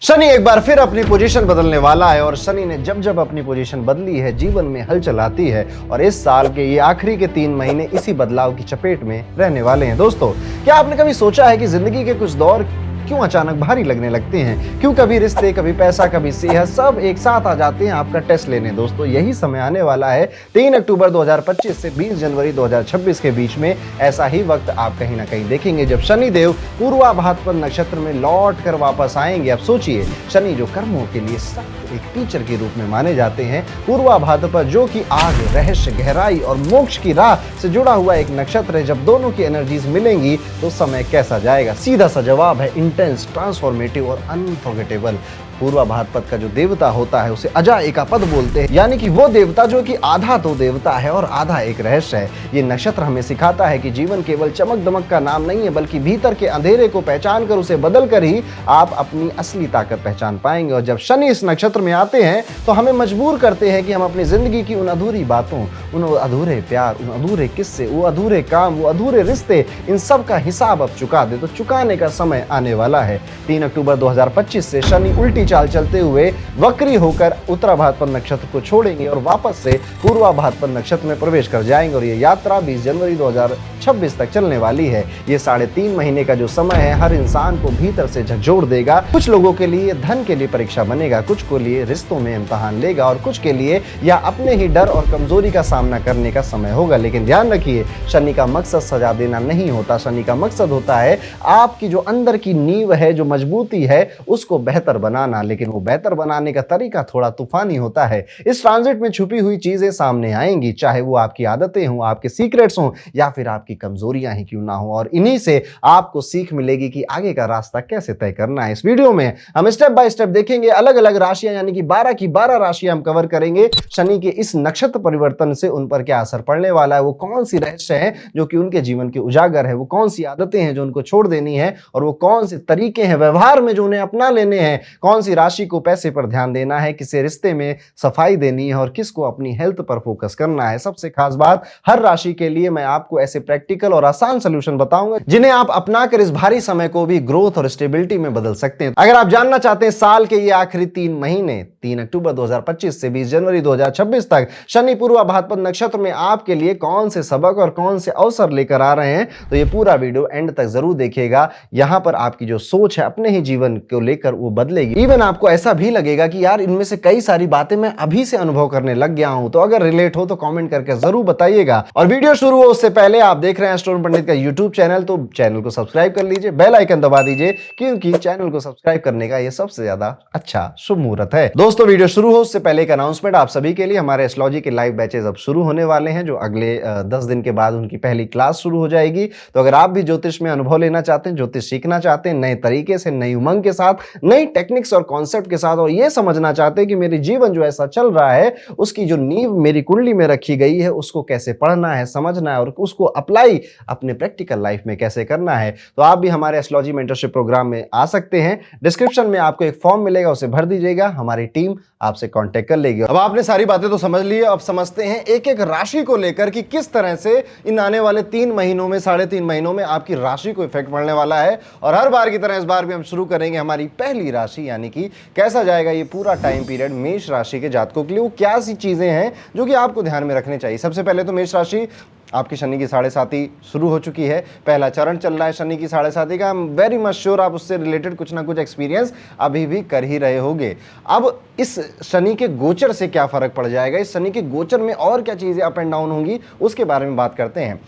शनि एक बार फिर अपनी पोजीशन बदलने वाला है और शनि ने जब जब अपनी पोजीशन बदली है जीवन में हलचल आती है और इस साल के ये आखिरी के 3 महीने इसी बदलाव की चपेट में रहने वाले हैं। दोस्तों, क्या आपने कभी सोचा है कि जिंदगी के कुछ दौर क्यों अचानक भारी लगने लगते हैं? क्यों कभी रिश्ते, कभी पैसा, कभी सेहत सब एक साथ आ जाते हैं आपका टेस्ट लेने? दोस्तों, यही समय आने वाला है 3 अक्टूबर 2025 से 20 जनवरी 2026 के बीच में। ऐसा ही वक्त आप कहीं ना कहीं देखेंगे जब शनि देव पूर्वा भाद्रपद नक्षत्र में लौट कर वापस आएंगे। अब सोचिए, शनि जो कर्मों के लिए सख्त एक टीचर के रूप में माने जाते हैं, पूर्वा भाद्रपद जो कि आग, रहस्य, गहराई और मोक्ष की राह से जुड़ा हुआ एक नक्षत्र है। जब दोनों की एनर्जीज मिलेंगी तो समय कैसा जाएगा? सीधा सा जवाब है इंटेंस, ट्रांसफॉर्मेटिव और अनफॉरगेटेबल। पूर्वा भाद्रपद का जो देवता होता है उसे अजा एकापद बोलते हैं, यानी कि वो देवता जो कि आधा तो देवता है और आधा एक रहस्य है। ये नक्षत्र हमें सिखाता है कि जीवन केवल चमक दमक का नाम नहीं है, बल्कि भीतर के अंधेरे को पहचान कर उसे बदल कर ही आप अपनी असली ताकत पहचान पाएंगे। और जब शनि इस नक्षत्र में आते हैं तो हमें मजबूर करते हैं कि हम अपनी जिंदगी की उन अधूरी बातों, उन अधूरे प्यार, उन अधूरे किस्से, वो अधूरे काम, वो अधूरे रिश्ते, इन सब का हिसाब अब चुका दे। तो चुकाने का समय आने वाला है। 3 अक्टूबर 2025 से शनि उल्टी चाल चलते हुए वक्री होकर उत्तरा भाद्रपद नक्षत्र को छोड़ेंगे और वापस से पूर्वा भाद्रपद नक्षत्र में प्रवेश कर जाएंगे और ये यात्रा 20 जनवरी 2026 तक चलने वाली है। ये 3.5 महीने का जो समय है हर इंसान को भीतर से झकझोर देगा। कुछ लोगों के लिए धन के लिए परीक्षा बनेगा, कुछ को लिए रिश्तों में इम्तिहान लेगा और कुछ के लिए या अपने ही डर और कमजोरी का सामना करने का समय होगा। लेकिन ध्यान रखिए, शनि का मकसद सजा देना नहीं होता। शनि का मकसद होता है आपकी जो अंदर की नींव है, जो मजबूती है, उसको बेहतर बनाना। लेकिन वो बेहतर बनाने का तरीका थोड़ा तूफानी होता है। इस ट्रांजिट में छुपी हुई चीजें सामने आएंगी, चाहे वो आपकी आदतें हों, आपके सीक्रेट्स हों या फिर आपकी कमजोरियां ही क्यों ना हो। और इन्हीं से आपको सीख मिलेगी कि आगे का रास्ता कैसे तय करना है। इस वीडियो में हम स्टेप बाय स्टेप देखेंगे अलग अलग राशियां, यानी कि 12 की 12 राशियां हम कवर करेंगे। शनि के इस नक्षत्र परिवर्तन से उन पर क्या असर पड़ने वाला है, वो कौन सी रहस्य है जो कि उनके जीवन के उजागर है, वो कौन सी आदतें हैं जो उनको छोड़ देनी है और वो कौन से तरीके हैं व्यवहार में जो उन्हें अपना लेने हैं, कौन सी राशि को पैसे पर ध्यान देना है, किसे रिश्ते में सफाई देनी है और किसको अपनी हेल्थ पर फोकस करना है। सबसे खास बात, हर राशि के लिए मैं आपको ऐसे प्रैक्टिकल और आसान सॉल्यूशन बताऊंगा जिन्हें आप अपनाकर इस भारी समय को भी ग्रोथ और स्टेबिलिटी में बदल सकते हैं। अगर आप जानना चाहते हैं साल के ये आखिरी 3 महीने 3 अक्टूबर 2025 से 20 जनवरी 2026 तक शनि पूर्वा भाद्रपद नक्षत्र में आपके लिए कौन से सबक और कौन से अवसर लेकर आ रहे हैं, तो ये पूरा वीडियो एंड तक जरूर देखिएगा। यहां पर आपकी जो सोच है अपने ही जीवन को लेकर वो बदलेगी। इवन आपको ऐसा भी लगेगा कि यार इनमें से कई सारी बातें मैं अभी से अनुभव करने लग गया हूं। तो अगर रिलेट हो तो कमेंट करके जरूर बताइएगा। और वीडियो शुरू हो उससे पहले आप देख रहे हैं एस्ट्रो पंडित का यूट्यूब चैनल, तो चैनल को सब्सक्राइब कर लीजिए, बेल आइकन दबा दीजिए, क्योंकि चैनल को सब्सक्राइब करने का ये सबसे ज्यादा अच्छा शुभ मुहूर्त है। दोस्तों, वीडियो शुरू हो उससे पहले एक अनाउंसमेंट आप सभी के लिए। हमारे एस्ट्रोलॉजी के लाइव बैचेस अब शुरू होने वाले हैं, जो अगले 10 दिन के बाद उनकी पहली क्लास शुरू हो जाएगी। तो अगर आप भी ज्योतिष में अनुभव लेना चाहते हैं, ज्योतिष सीखना चाहते हैं, नए तरीके से, नई उमंग के साथ, नई टेक्निक्स और कॉन्सेप्ट के साथ, और ये समझना चाहते हैं कि मेरे जीवन जो ऐसा चल रहा है उसकी जो नींव मेरी कुंडली में रखी गई है उसको कैसे पढ़ना है, समझना है और उसको अप्लाई अपने प्रैक्टिकल लाइफ में कैसे करना है, तो आप भी हमारे एस्ट्रोलॉजी मेंटरशिप प्रोग्राम में आ सकते हैं। डिस्क्रिप्शन में आपको एक फॉर्म मिलेगा, उसे भर दीजिएगा, हमारी टीम आपसे कांटेक्ट कर लेगी। अब आपने सारी बातें तो समझ ली है, अब समझते हैं एक एक राशि को लेकर कि किस तरह से इन आने वाले 3 महीनों में, 3.5 महीनों में आपकी राशि को इफेक्ट पड़ने वाला है। और हर बार की तरह इस बार भी हम शुरू करेंगे हमारी पहली राशि, यानी कि कैसा जाएगा ये पूरा टाइम पीरियड मेष राशि के जातकों के लिए। वो क्या सी चीजें हैं जो कि आपको ध्यान में रखनी चाहिए। सबसे पहले तो मेष राशि, आपकी शनि की 7.5 शुरू हो चुकी है, पहला चरण चल रहा है शनि की 7.5 का। I am very much sure आप उससे रिलेटेड कुछ ना कुछ एक्सपीरियंस अभी भी कर ही रहे होंगे। अब इस शनि के गोचर से क्या फर्क पड़ जाएगा, इस शनि के गोचर में और क्या चीजें अप एंड डाउन होंगी, उसके बारे में बात करते हैं।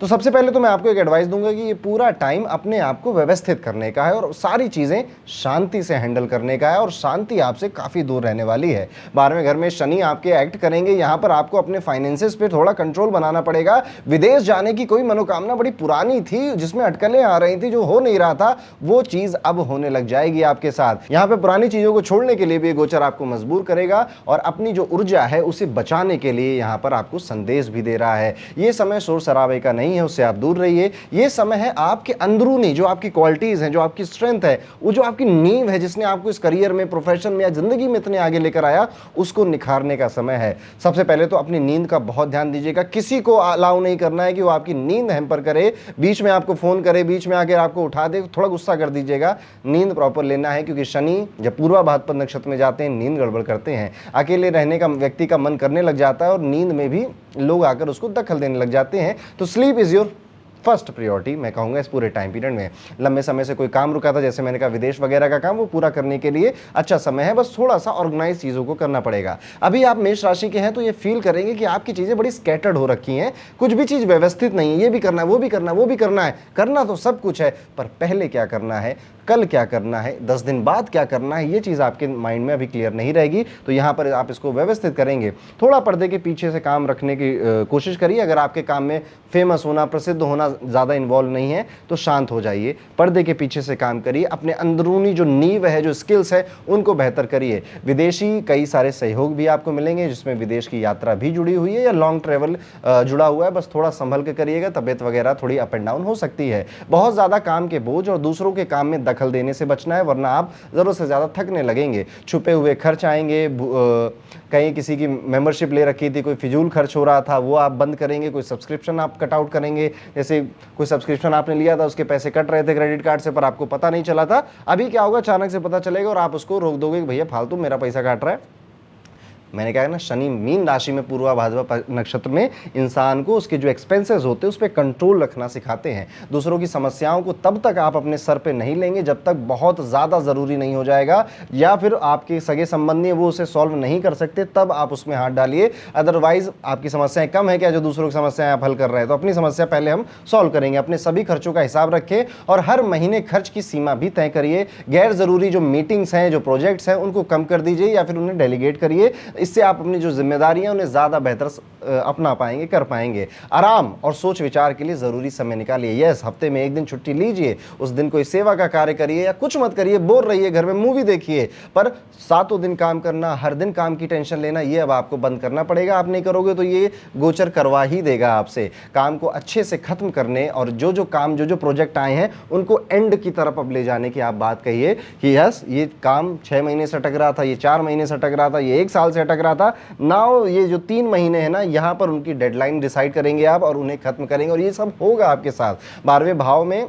तो सबसे पहले तो मैं आपको एक एडवाइस दूंगा कि ये पूरा टाइम अपने आप को व्यवस्थित करने का है और सारी चीजें शांति से हैंडल करने का है, और शांति आपसे काफी दूर रहने वाली है। 12वें घर में शनि आपके एक्ट करेंगे, यहाँ पर आपको अपने फाइनेंसेस पे थोड़ा कंट्रोल बनाना पड़ेगा। विदेश जाने की कोई मनोकामना बड़ी पुरानी थी जिसमें अटकलें आ रही थी, जो हो नहीं रहा था, वो चीज अब होने लग जाएगी आपके साथ। यहाँ पे पुरानी चीजों को छोड़ने के लिए भी गोचर आपको मजबूर करेगा और अपनी जो ऊर्जा है उसे बचाने के लिए यहाँ पर आपको संदेश भी दे रहा है। ये समय शोर शराबे का नहीं नहीं है उससे आप दूर रहिए। ये समय है आपके अंदरूनी जो आपकी क्वालिटीज़ हैं, जो आपकी स्ट्रेंथ है, वो जो आपकी नींव है जिसने आपको इस करियर में, प्रोफेशन में या ज़िंदगी में इतने आगे लेकर आया, उसको निखारने का समय है। सबसे पहले तो अपनी नींद का बहुत ध्यान दीजिएगा। किसी को अलाउ नहीं करना है कि वो आपकी नींद हैम्पर करे, बीच में आपको फ़ोन करे, बीच में आकर आपको उठा दे, थोड़ा गुस्सा कर दीजिएगा। नींद प्रॉपर लेना है, क्योंकि शनि जब पूर्वा भाद्रपद नक्षत्र में जाते हैं नींद गड़बड़ करते हैं। अकेले रहने का व्यक्ति का मन करने लग जाता है और नींद में भी लोग आकर उसको दखल देने लग जाते हैं। तो sleep is your first priority मैं कहूँगा इस पूरे टाइम पीरियड में। लंबे समय से कोई काम रुका था, जैसे मैंने कहा विदेश वगैरह का काम, वो पूरा करने के लिए अच्छा समय है। बस थोड़ा सा ऑर्गेनाइज चीज़ों को करना पड़ेगा। अभी आप मेष राशि के हैं तो ये फील करेंगे कि आपकी चीज़ें बड़ी स्कैटर्ड हो रखी हैं, कुछ भी चीज़ व्यवस्थित नहीं है। ये भी करना है, वो भी करना है, वो भी करना है। करना तो सब कुछ है, पर पहले क्या करना है, कल क्या करना है, 10 दिन बाद क्या करना है, ये चीज़ आपके माइंड में अभी क्लियर नहीं रहेगी। तो यहाँ पर आप इसको व्यवस्थित करेंगे। थोड़ा पर्दे के पीछे से काम रखने की कोशिश करिए। अगर आपके काम में फेमस होना, प्रसिद्ध होना ज़्यादा इन्वॉल्व नहीं है तो शांत हो जाइए, पर्दे के पीछे से काम करिए। अपने अंदरूनी जो नींव है, जो स्किल्स है, उनको बेहतर करिए। विदेशी कई सारे सहयोग भी आपको मिलेंगे, जिसमें विदेश की यात्रा भी जुड़ी हुई है या लॉन्ग ट्रैवल जुड़ा हुआ है। बस थोड़ा संभल के करिएगा, तबीयत वगैरह थोड़ी अप एंड डाउन हो सकती है। बहुत ज़्यादा काम के बोझ और दूसरों के काम में दखल देने से बचना है, वरना आप ज़रूरत से ज़्यादा थकने लगेंगे। छुपे हुए खर्च आएंगे, कहीं किसी की मेंबरशिप ले रखी थी, कोई फिजूल खर्च हो रहा था, वो आप बंद करेंगे। कोई सब्सक्रिप्शन आप कट आउट करेंगे, जैसे कोई सब्सक्रिप्शन आपने लिया था, उसके पैसे कट रहे थे क्रेडिट कार्ड से, पर आपको पता नहीं चला था। अभी क्या होगा, अचानक से पता चलेगा और आप उसको रोक दोगे कि भैया फालतू मेरा पैसा काट रहा है। मैंने कहा ना, शनि मीन राशि में पूर्वा भाद्रपद नक्षत्र में इंसान को उसके जो एक्सपेंसेस होते हैं उस पर कंट्रोल रखना सिखाते हैं। दूसरों की समस्याओं को तब तक आप अपने सर पे नहीं लेंगे जब तक बहुत ज़्यादा ज़रूरी नहीं हो जाएगा, या फिर आपके सगे संबंधी वो उसे सॉल्व नहीं कर सकते, तब आप उसमें हाथ डालिए। अदरवाइज आपकी समस्याएं कम है क्या जो दूसरों की समस्याएं आप हल कर रहे हैं? तो अपनी समस्या पहले हम सॉल्व करेंगे। अपने सभी खर्चों का हिसाब रखें और हर महीने खर्च की सीमा भी तय करिए। गैर ज़रूरी जो मीटिंग्स हैं, जो प्रोजेक्ट्स हैं, उनको कम कर दीजिए या फिर उन्हें डेलीगेट करिए। इससे आप अपनी जो जिम्मेदारियां उन्हें ज़्यादा बेहतर अपना पाएंगे, कर पाएंगे। आराम और सोच विचार के लिए ज़रूरी समय निकालिए। यस, हफ्ते में एक दिन छुट्टी लीजिए, उस दिन कोई सेवा का कार्य करिए या कुछ मत करिए, बोर रहिए, घर में मूवी देखिए, पर 7 दिन काम करना, हर दिन काम की टेंशन लेना, ये अब आपको बंद करना पड़ेगा। आप नहीं करोगे तो ये गोचर करवा ही देगा आपसे। काम को अच्छे से खत्म करने और जो जो काम, जो जो प्रोजेक्ट आए हैं, उनको एंड की तरफ अब ले जाने की आप बात कहिए कि यस, ये काम 6 महीने से अटक रहा था, ये 4 महीने से अटक रहा था, ये 1 साल से अटक रहा था, नाउ ये जो 3 महीने हैं ना, यहाँ पर उनकी डेडलाइन डिसाइड करेंगे आप और उन्हें खत्म करेंगे, और ये सब होगा आपके साथ। 12वें भाव में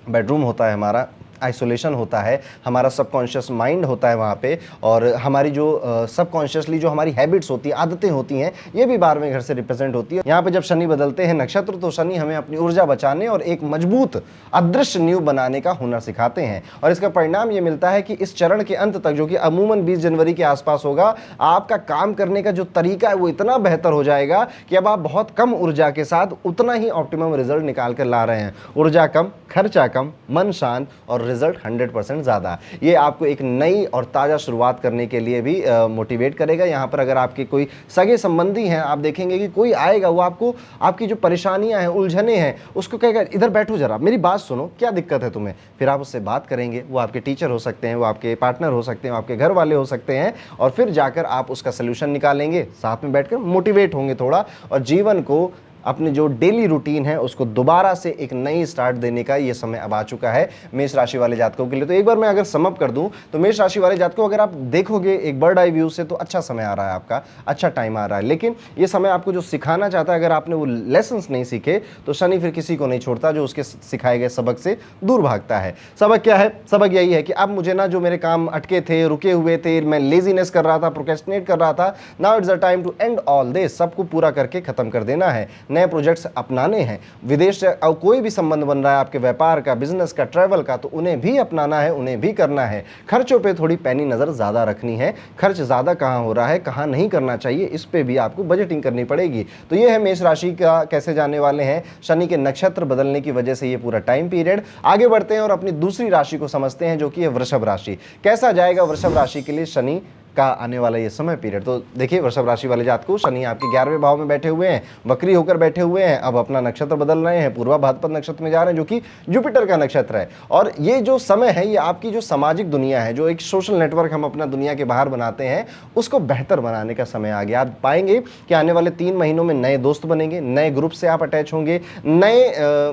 बेडरूम होता है हमारा, आइसोलेशन होता है, हमारा सबकॉन्शियस माइंड होता है वहाँ पे, और हमारी जो सबकॉन्शियसली जो हमारी हैबिट्स होती हैं, आदतें होती हैं, ये भी 12वें घर से रिप्रेजेंट होती है। यहाँ पे जब शनि बदलते हैं नक्षत्र, तो शनि हमें अपनी ऊर्जा बचाने और एक मजबूत अदृश्य नींव बनाने का हुनर सिखाते हैं। और इसका परिणाम ये मिलता है कि इस चरण के अंत तक, जो कि अमूमन 20 जनवरी के आसपास होगा, आपका काम करने का जो तरीका है वो इतना बेहतर हो जाएगा कि अब आप बहुत कम ऊर्जा के साथ उतना ही ऑप्टिमम रिजल्ट निकाल कर ला रहे हैं। ऊर्जा कम, खर्चा कम, मन शांत और रिजल्ट 100% ज़्यादा। ये आपको एक नई और ताज़ा शुरुआत करने के लिए भी मोटिवेट करेगा। यहाँ पर अगर आपके कोई सगे संबंधी हैं, आप देखेंगे कि कोई आएगा, वो आपको आपकी जो परेशानियाँ हैं, उलझने हैं, उसको कहेगा इधर बैठो जरा, मेरी बात सुनो, क्या दिक्कत है तुम्हें। फिर आप उससे बात करेंगे। वो आपके टीचर हो सकते हैं, वो आपके पार्टनर हो सकते हैं, आपके घर वाले हो सकते हैं, और फिर जाकर आप उसका सोल्यूशन निकालेंगे, साथ में बैठकर मोटिवेट होंगे थोड़ा, और जीवन को, अपने जो डेली रूटीन है उसको दोबारा से एक नई स्टार्ट देने का ये समय अब आ चुका है मेष राशि वाले जातकों के लिए। तो एक बार मैं अगर सम अप कर दूं तो मेष राशि वाले जातकों, अगर आप देखोगे एक बर्ड आई व्यू से, तो अच्छा समय आ रहा है आपका, अच्छा टाइम आ रहा है। लेकिन ये समय आपको जो सिखाना चाहता है, अगर आपने वो लेसन्स नहीं सीखे, तो शनि फिर किसी को नहीं छोड़ता जो उसके सिखाए गए सबक से दूर भागता है। सबक क्या है? सबक यही है कि अब मुझे ना, जो मेरे काम अटके थे, रुके हुए थे, मैं लेजीनेस कर रहा था, प्रोक्रेस्टिनेट कर रहा था, now it's the time to end all this. सबको पूरा करके खत्म कर देना है, नए प्रोजेक्ट्स अपनाने हैं। विदेश से कोई भी संबंध बन रहा है आपके व्यापार का, बिजनेस का, ट्रैवल का, तो उन्हें भी अपनाना है, उन्हें भी करना है। खर्चों पे थोड़ी पैनी नज़र ज़्यादा रखनी है। खर्च ज़्यादा कहाँ हो रहा है, कहाँ नहीं करना चाहिए, इस पे भी आपको बजटिंग करनी पड़ेगी। तो ये है मेष राशि का कैसे जाने वाले हैं शनि के नक्षत्र बदलने की वजह से ये पूरा टाइम पीरियड। आगे बढ़ते हैं और अपनी दूसरी राशि को समझते हैं, जो कि है वृषभ राशि। कैसा जाएगा वृषभ राशि के लिए शनि का आने वाला ये समय पीरियड। तो देखिए वृषभ राशि वाले जातकों, शनि आपके 11वें भाव में बैठे हुए हैं, वक्री होकर बैठे हुए हैं, अब अपना नक्षत्र बदल रहे हैं, पूर्वा भाद्रपद नक्षत्र में जा रहे हैं जो कि जुपिटर का नक्षत्र है। और ये जो समय है ये आपकी जो सामाजिक दुनिया है, जो एक सोशल नेटवर्क हम अपना दुनिया के बाहर बनाते हैं, उसको बेहतर बनाने का समय आ गया। आप पाएंगे कि आने वाले 3 महीनों में नए दोस्त बनेंगे, नए ग्रुप से आप अटैच होंगे, नए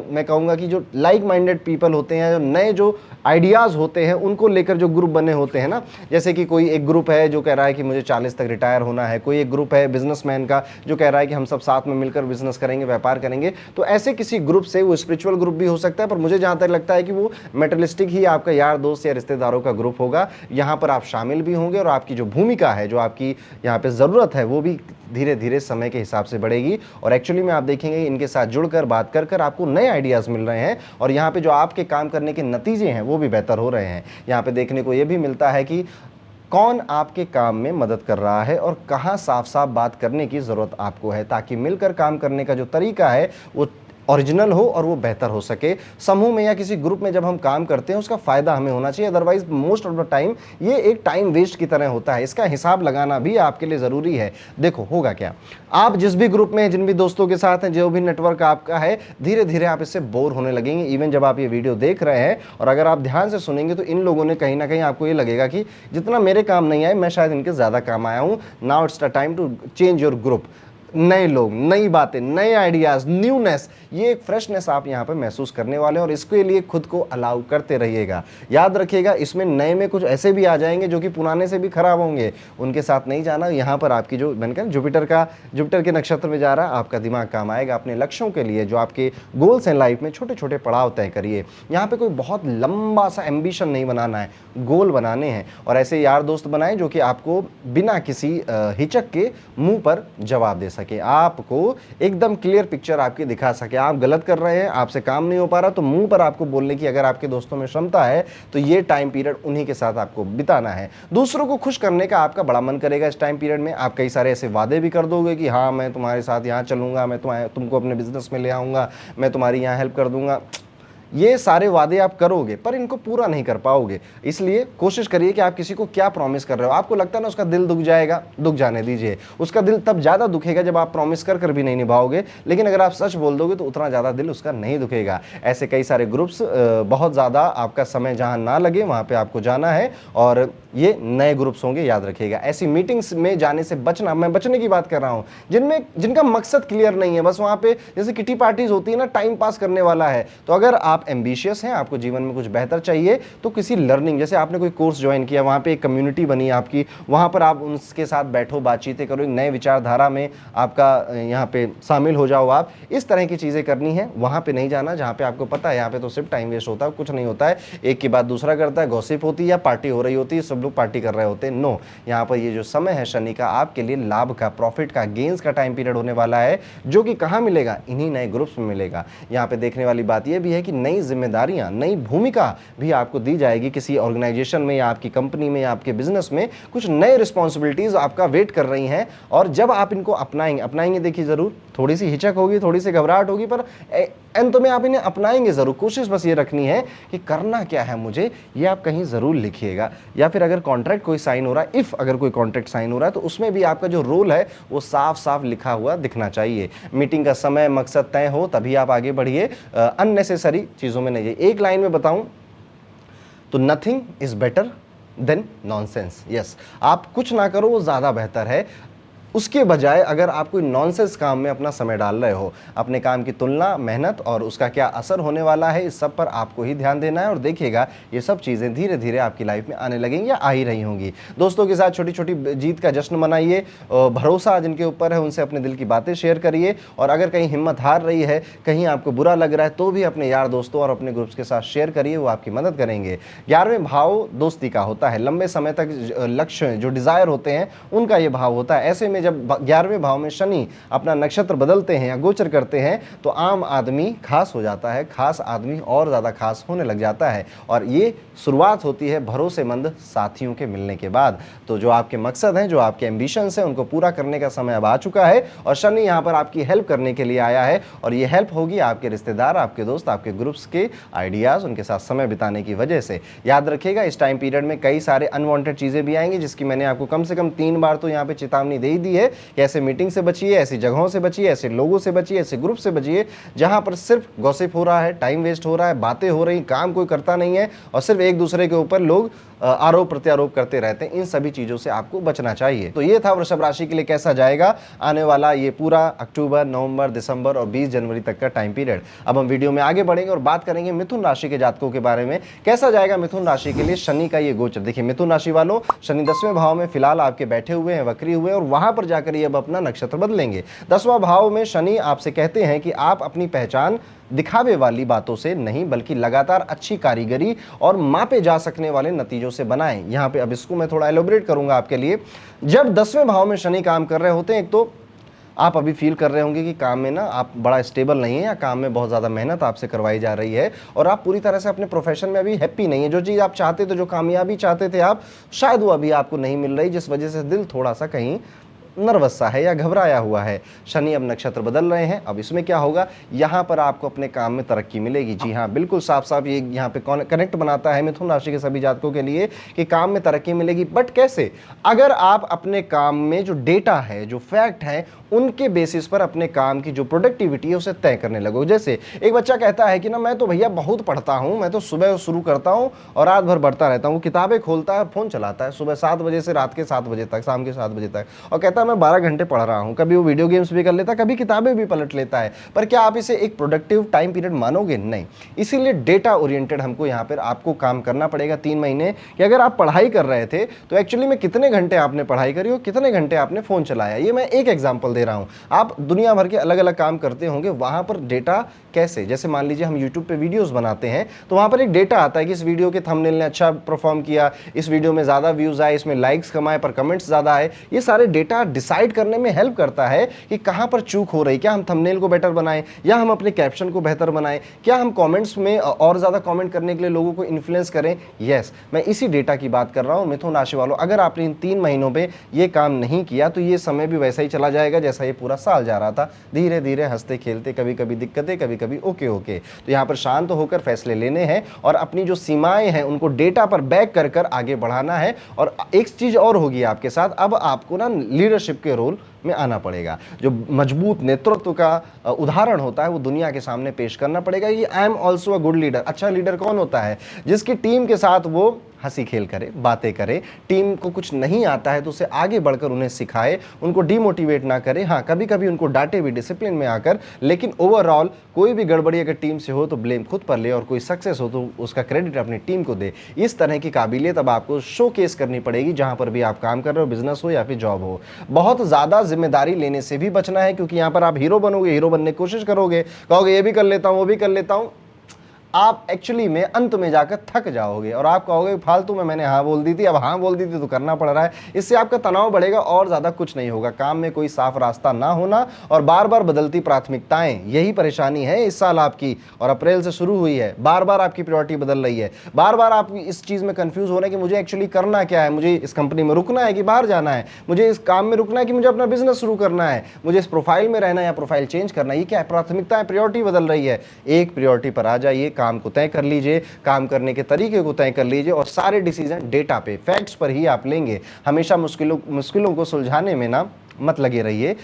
मैं कहूँगा कि जो लाइक माइंडेड पीपल होते हैं, नए जो आइडियाज़ होते हैं उनको लेकर जो ग्रुप बने होते हैं ना, जैसे कि कोई एक ग्रुप है जो कह रहा है कि मुझे 40 तक रिटायर होना है, कोई एक ग्रुप है बिजनेसमैन का जो कह रहा है कि हम सब साथ में मिलकर बिजनेस करेंगे, व्यापार करेंगे। तो ऐसे किसी ग्रुप से, वो स्पिरिचुअल ग्रुप भी हो सकता है, पर मुझे जहाँ तक लगता है कि वो मेटलिस्टिक ही आपका यार दोस्त या रिश्तेदारों का ग्रुप होगा। यहाँ पर आप शामिल भी होंगे और आपकी जो भूमिका है, जो आपकी यहाँ पे ज़रूरत है, वो भी धीरे धीरे समय के हिसाब से बढ़ेगी। और एक्चुअली में आप देखेंगे इनके साथ जुड़कर बात कर कर आपको नए आइडियाज़ मिल रहे हैं और यहाँ पे जो आपके काम करने के नतीजे हैं वो भी बेहतर हो रहे हैं। यहाँ पे देखने को ये भी मिलता है कि कौन आपके काम में मदद कर रहा है और कहाँ साफ साफ बात करने की ज़रूरत आपको है, ताकि मिलकर काम करने का जो तरीका है वो ओरिजिनल हो और वो बेहतर हो सके। समूह में या किसी ग्रुप में जब हम काम करते हैं उसका फ़ायदा हमें होना चाहिए, otherwise most of the time ये एक टाइम वेस्ट की तरह होता है। इसका हिसाब लगाना भी आपके लिए ज़रूरी है। देखो होगा क्या, आप जिस भी ग्रुप में हैं, जिन भी दोस्तों के साथ हैं, जो भी नेटवर्क आपका है, धीरे धीरे आप इससे बोर होने लगेंगे। इवन जब आप ये वीडियो देख रहे हैं और अगर आप ध्यान से सुनेंगे तो इन लोगों ने कहीं ना कहीं आपको ये लगेगा कि जितना मेरे काम नहीं आए, मैं शायद इनके ज़्यादा काम आया हूँ। Now it's the time to change your group. नए लोग, नई बातें, नए आइडियाज़, न्यूनेस, ये एक फ्रेशनेस आप यहाँ पे महसूस करने वाले हैं और इसके लिए खुद को अलाउ करते रहिएगा। याद रखिएगा इसमें नए में कुछ ऐसे भी आ जाएंगे जो कि पुराने से भी खराब होंगे, उनके साथ नहीं जाना। यहाँ पर आपकी जो मैंने कहा जुपिटर के नक्षत्र में जा रहा है, आपका दिमाग काम आएगा। अपने लक्ष्यों के लिए जो आपके गोल्स हैं लाइफ में, छोटे छोटे पड़ाव तय करिए। यहाँ पे कोई बहुत लंबा सा एम्बिशन नहीं बनाना है, गोल बनाने हैं और ऐसे यार दोस्त बनाएं जो कि आपको बिना किसी हिचक के मुंह पर जवाब दे सके, आपको एकदम क्लियर पिक्चर आपकी दिखा सके। आप गलत कर रहे हैं, आपसे काम नहीं हो पा रहा, तो मुंह पर आपको बोलने की अगर आपके दोस्तों में क्षमता है तो ये टाइम पीरियड उन्हीं के साथ आपको बिताना है। दूसरों को खुश करने का आपका बड़ा मन करेगा इस टाइम पीरियड में। आप कई सारे ऐसे वादे भी कर दोगे कि हाँ मैं तुम्हारे साथ यहाँ चलूंगा, मैं तुमको अपने बिजनेस में ले आऊँगा, मैं तुम्हारी यहाँ हेल्प कर दूंगा। ये सारे वादे आप करोगे पर इनको पूरा नहीं कर पाओगे। इसलिए कोशिश करिए कि आप किसी को क्या प्रॉमिस कर रहे हो। आपको लगता है ना उसका दिल दुख जाएगा, दुख जाने दीजिए। उसका दिल तब ज़्यादा दुखेगा जब आप प्रॉमिस कर कर भी नहीं निभाओगे, लेकिन अगर आप सच बोल दोगे तो उतना ज़्यादा दिल उसका नहीं दुखेगा। ऐसे कई सारे ग्रुप्स, बहुत ज़्यादा आपका समय जहाँ ना लगे वहाँ पर आपको जाना है और ये नए ग्रुप्स होंगे, याद रखिएगा। ऐसी मीटिंग्स में जाने से बचना, मैं बचने की बात कर रहा हूँ जिनका मकसद क्लियर नहीं है, बस वहाँ पे जैसे किटी पार्टीज होती है ना, टाइम पास करने वाला है। तो अगर आप एम्बिशियस हैं, आपको जीवन में कुछ बेहतर चाहिए, तो किसी लर्निंग, जैसे आपने कोई कोर्स ज्वाइन किया, वहाँ पे एक कम्युनिटी बनी आपकी, वहाँ पर आप उनके साथ बैठो, बातचीतें करो, एक नए विचारधारा में आपका यहाँ पे शामिल हो जाओ। आप इस तरह की चीज़ें करनी है, वहाँ पे नहीं जाना जहाँ पे आपको पता है यहाँ पे तो सिर्फ टाइम वेस्ट होता है, कुछ नहीं होता है, एक के बाद दूसरा करता है, गॉसिप होती है या पार्टी हो रही होती है, सब लोग पार्टी कर रहे होते हैं। नो, यहाँ पर ये जो समय है शनि का, आपके लिए लाभ का, प्रॉफिट का, गेंस का टाइम पीरियड होने वाला है, जो कि कहाँ मिलेगा, इन्हीं नए ग्रुप्स में मिलेगा। यहाँ पे देखने वाली बात यह भी है कि नई जिम्मेदारियां, नई भूमिका भी आपको दी जाएगी किसी ऑर्गेनाइजेशन में या आपकी कंपनी में या आपके बिजनेस में। कुछ नए रिस्पॉन्सिबिलिटीज आपका वेट कर रही हैं और जब आप इनको अपनाएंगे देखिए जरूर थोड़ी सी हिचक होगी, थोड़ी सी घबराहट होगी, पर अंत में आप इन्हें अपनाएंगे जरूर। कोशिश बस ये रखनी है कि करना क्या है मुझे, ये आप कहीं जरूर लिखिएगा। या फिर अगर कॉन्ट्रैक्ट कोई साइन हो रहा है, अगर कोई कॉन्ट्रैक्ट साइन हो रहा है तो उसमें भी आपका जो रोल है वो साफ साफ लिखा हुआ दिखना चाहिए। मीटिंग का समय, मकसद तय हो तभी आप आगे बढ़िए, अननेसेसरी चीज़ों में नहीं। एक लाइन में बताऊं तो nothing is better than nonsense. Yes, आप कुछ ना करो वो ज़्यादा बेहतर है, उसके बजाय अगर आप कोई नॉनसेंस काम में अपना समय डाल रहे हो। अपने काम की तुलना, मेहनत और उसका क्या असर होने वाला है, इस सब पर आपको ही ध्यान देना है और देखिएगा ये सब चीज़ें धीरे धीरे आपकी लाइफ में आने लगेंगी या आ ही रही होंगी। दोस्तों के साथ छोटी छोटी जीत का जश्न मनाइए, भरोसा जिनके ऊपर है उनसे अपने दिल की बातें शेयर करिए और अगर कहीं हिम्मत हार रही है, कहीं आपको बुरा लग रहा है, तो भी अपने यार दोस्तों और अपने ग्रुप्स के साथ शेयर करिए, वो आपकी मदद करेंगे। 11वें भाव दोस्ती का होता है, लंबे समय तक लक्ष्य जो डिज़ायर होते हैं उनका ये भाव होता है। ऐसे में जब 11वें भाव में शनि अपना नक्षत्र बदलते हैं या गोचर करते हैं तो आम आदमी खास हो जाता है, खास आदमी और ज़्यादा खास होने लग जाता है। और ये शुरुआत होती है भरोसेमंद साथियों के मिलने के बाद। तो जो आपके मकसद हैं, जो आपके एम्बिशंस हैं, उनको पूरा करने का समय अब आ चुका है और शनि यहाँ पर आपकी हेल्प करने के लिए आया है। और ये हेल्प होगी आपके रिश्तेदार, आपके दोस्त, आपके ग्रुप्स के आइडियाज़, उनके साथ समय बिताने की वजह से। याद रखिएगा इस टाइम पीरियड में कई सारे अनवांटेड चीज़ें भी आएंगी, जिसकी मैंने आपको कम से कम 3 बार तो यहाँ पे चेतावनी दे ही दी है कि ऐसे मीटिंग से बचिए, ऐसी जगहों से बचिए, ऐसे लोगों से बचिए, ऐसे ग्रुप से बचिए जहाँ पर सिर्फ गॉसिप हो रहा है, टाइम वेस्ट हो रहा है, बातें हो रही, काम कोई करता नहीं है और सिर्फ एक दूसरे के ऊपर लोग आरोप प्रत्यारोप करते रहते हैं। इन सभी चीज़ों से आपको बचना चाहिए। तो ये था वृषभ राशि के लिए कैसा जाएगा आने वाला ये पूरा अक्टूबर, नवंबर, दिसंबर और 20 जनवरी तक का टाइम पीरियड। अब हम वीडियो में आगे बढ़ेंगे और बात करेंगे मिथुन राशि के जातकों के बारे में, कैसा जाएगा मिथुन राशि के लिए शनि का ये गोचर। देखिए मिथुन राशि वालों, शनि 10वें भाव में फिलहाल आपके बैठे हुए हैं, वक्री हुए, और वहां पर जाकर ये अब अपना नक्षत्र बदलेंगे। 10वां भाव में शनि आपसे कहते हैं कि आप अपनी पहचान दिखावे वाली बातों से नहीं बल्कि लगातार अच्छी कारीगरी और मापे जा सकने वाले नतीजों से बनाएं। यहाँ पे अब इसको मैं थोड़ा एलोबरेट करूंगा आपके लिए। जब 10वें भाव में शनि काम कर रहे होते हैं, एक तो आप अभी फील कर रहे होंगे कि काम में ना आप बड़ा स्टेबल नहीं है या काम में बहुत ज़्यादा मेहनत आपसे करवाई जा रही है और आप पूरी तरह से अपने प्रोफेशन में अभी हैप्पी नहीं है। जो चीज़ आप चाहते थे, जो कामयाबी चाहते थे आप, शायद वो अभी आपको नहीं मिल रही, जिस वजह से दिल थोड़ा सा कहीं नर्वस सा है या घबराया हुआ है। शनि अब नक्षत्र बदल रहे हैं। अब इसमें क्या होगा, यहाँ पर आपको अपने काम में तरक्की मिलेगी। जी हाँ, बिल्कुल साफ साफ ये यहाँ पे कनेक्ट बनाता है मिथुन राशि के सभी जातकों के लिए कि काम में तरक्की मिलेगी। बट कैसे? अगर आप अपने काम में जो डेटा है, जो फैक्ट है, उनके बेसिस पर अपने काम की जो प्रोडक्टिविटी है उसे तय करने लगो। जैसे एक बच्चा कहता है कि ना मैं तो भैया बहुत पढ़ता हूँ, मैं तो सुबह शुरू करता हूँ और रात भर पढ़ता रहता हूँ, किताबें खोलता है और फ़ोन चलाता है सुबह 7 बजे से रात के 7 बजे तक, शाम के 7 बजे तक, और कहता है मैं 12 घंटे पढ़ रहा हूँ। कभी वो वीडियो गेम्स भी कर लेता है, कभी किताबें भी पलट लेता है। पर क्या आप इसे एक प्रोडक्टिव टाइम पीरियड मानोगे? नहीं। इसीलिए डेटा ओरिएंटेड हमको यहाँ पर आपको काम करना पड़ेगा 3 महीने कि अगर आप पढ़ाई कर रहे थे तो एक्चुअली में कितने घंटे आपने पढ़ाई करी और कितने घंटे आपने फ़ोन चलाया। ये मैं एक एग्जाम्पल दे रहा हूँ। आप दुनिया भर के अलग अलग काम करते होंगे, वहाँ पर डेटा कैसे, जैसे मान लीजिए हम YouTube पे वीडियोस बनाते हैं तो वहाँ पर एक डेटा आता है कि इस वीडियो के थंबनेल ने अच्छा परफॉर्म किया, इस वीडियो में ज़्यादा व्यूज़ आए, इसमें लाइक्स कमाए पर कमेंट्स ज़्यादा आए। ये सारे डेटा डिसाइड करने में हेल्प करता है कि कहाँ पर चूक हो रही, क्या हम थंबनेल को बेटर बनाएं या हम अपने कैप्शन को बेहतर बनाएं, क्या हम कॉमेंट्स में और ज़्यादा कॉमेंट करने के लिए लोगों को इन्फ्लुएंस करें। यस, मैं इसी डेटा की बात कर रहा हूँ। मिथुन राशि वालों, अगर आपने इन 3 महीनों में ये काम नहीं किया तो ये समय भी वैसा ही चला जाएगा जैसा ये पूरा साल जा रहा था। धीरे धीरे हंसते खेलते, कभी कभी दिक्कतें, कभी कभी ओके ओके। तो यहाँ पर शांत होकर फैसले लेने हैं और अपनी जो सीमाएं हैं उनको डेटा पर बैक कर कर आगे बढ़ाना है। और एक चीज और होगी आपके साथ, अब आपको ना लीडरशिप के रोल में आना पड़ेगा। जो मजबूत नेतृत्व का उदाहरण होता है वो दुनिया के सामने पेश करना पड़ेगा। ये I am also a good leader. अच्छा लीडर कौन होता है? जिसकी टीम के साथ वो हंसी खेल करे, बातें करे, टीम को कुछ नहीं आता है तो उसे आगे बढ़कर उन्हें सिखाए, उनको डिमोटिवेट ना करे। हाँ, कभी कभी उनको डांटे भी डिसिप्लिन में आकर, लेकिन ओवरऑल कोई भी गड़बड़ी अगर टीम से हो तो ब्लेम खुद पर ले और कोई सक्सेस हो तो उसका क्रेडिट अपनी टीम को दे। इस तरह की काबिलियत अब आपको शोकेस करनी पड़ेगी जहां पर भी आप काम कर रहे हो, बिजनेस हो या फिर जॉब हो। बहुत ज़्यादा जिम्मेदारी लेने से भी बचना है, क्योंकि यहाँ पर आप हीरो बनोगे, हीरो बनने की कोशिश करोगे, कहोगे ये भी कर लेता हूँ, वो भी कर लेता हूँ, आप एक्चुअली में अंत में जाकर थक जाओगे और आप कहोगे फालतू में मैंने हाँ बोल दी थी, अब हाँ बोल दी थी तो करना पड़ रहा है। इससे आपका तनाव बढ़ेगा और ज़्यादा कुछ नहीं होगा। काम में कोई साफ रास्ता ना होना और बार बार बदलती प्राथमिकताएं, यही परेशानी है इस साल आपकी, और अप्रैल से शुरू हुई है। बार बार आपकी प्रायोरिटी बदल रही है, बार बार आप इस चीज़ में कन्फ्यूज़ हो रहे हैं कि मुझे एक्चुअली करना क्या है, मुझे इस कंपनी में रुकना है कि बाहर जाना है, मुझे इस काम में रुकना है कि मुझे अपना बिजनेस शुरू करना है, मुझे इस प्रोफाइल में रहना है या प्रोफाइल चेंज करना है। ये क्या है? प्राथमिकताएं, प्रायोरिटी बदल रही है। एक प्रायोरिटी पर आ जाइए, काम को तय कर लीजिए, काम करने के तरीके को तय कर लीजिए और सारे डिसीजन डेटा पे, फैक्ट्स पर ही आप लेंगे। हमेशा मुश्किलों को सुलझाने में ना मत लगे रहिए,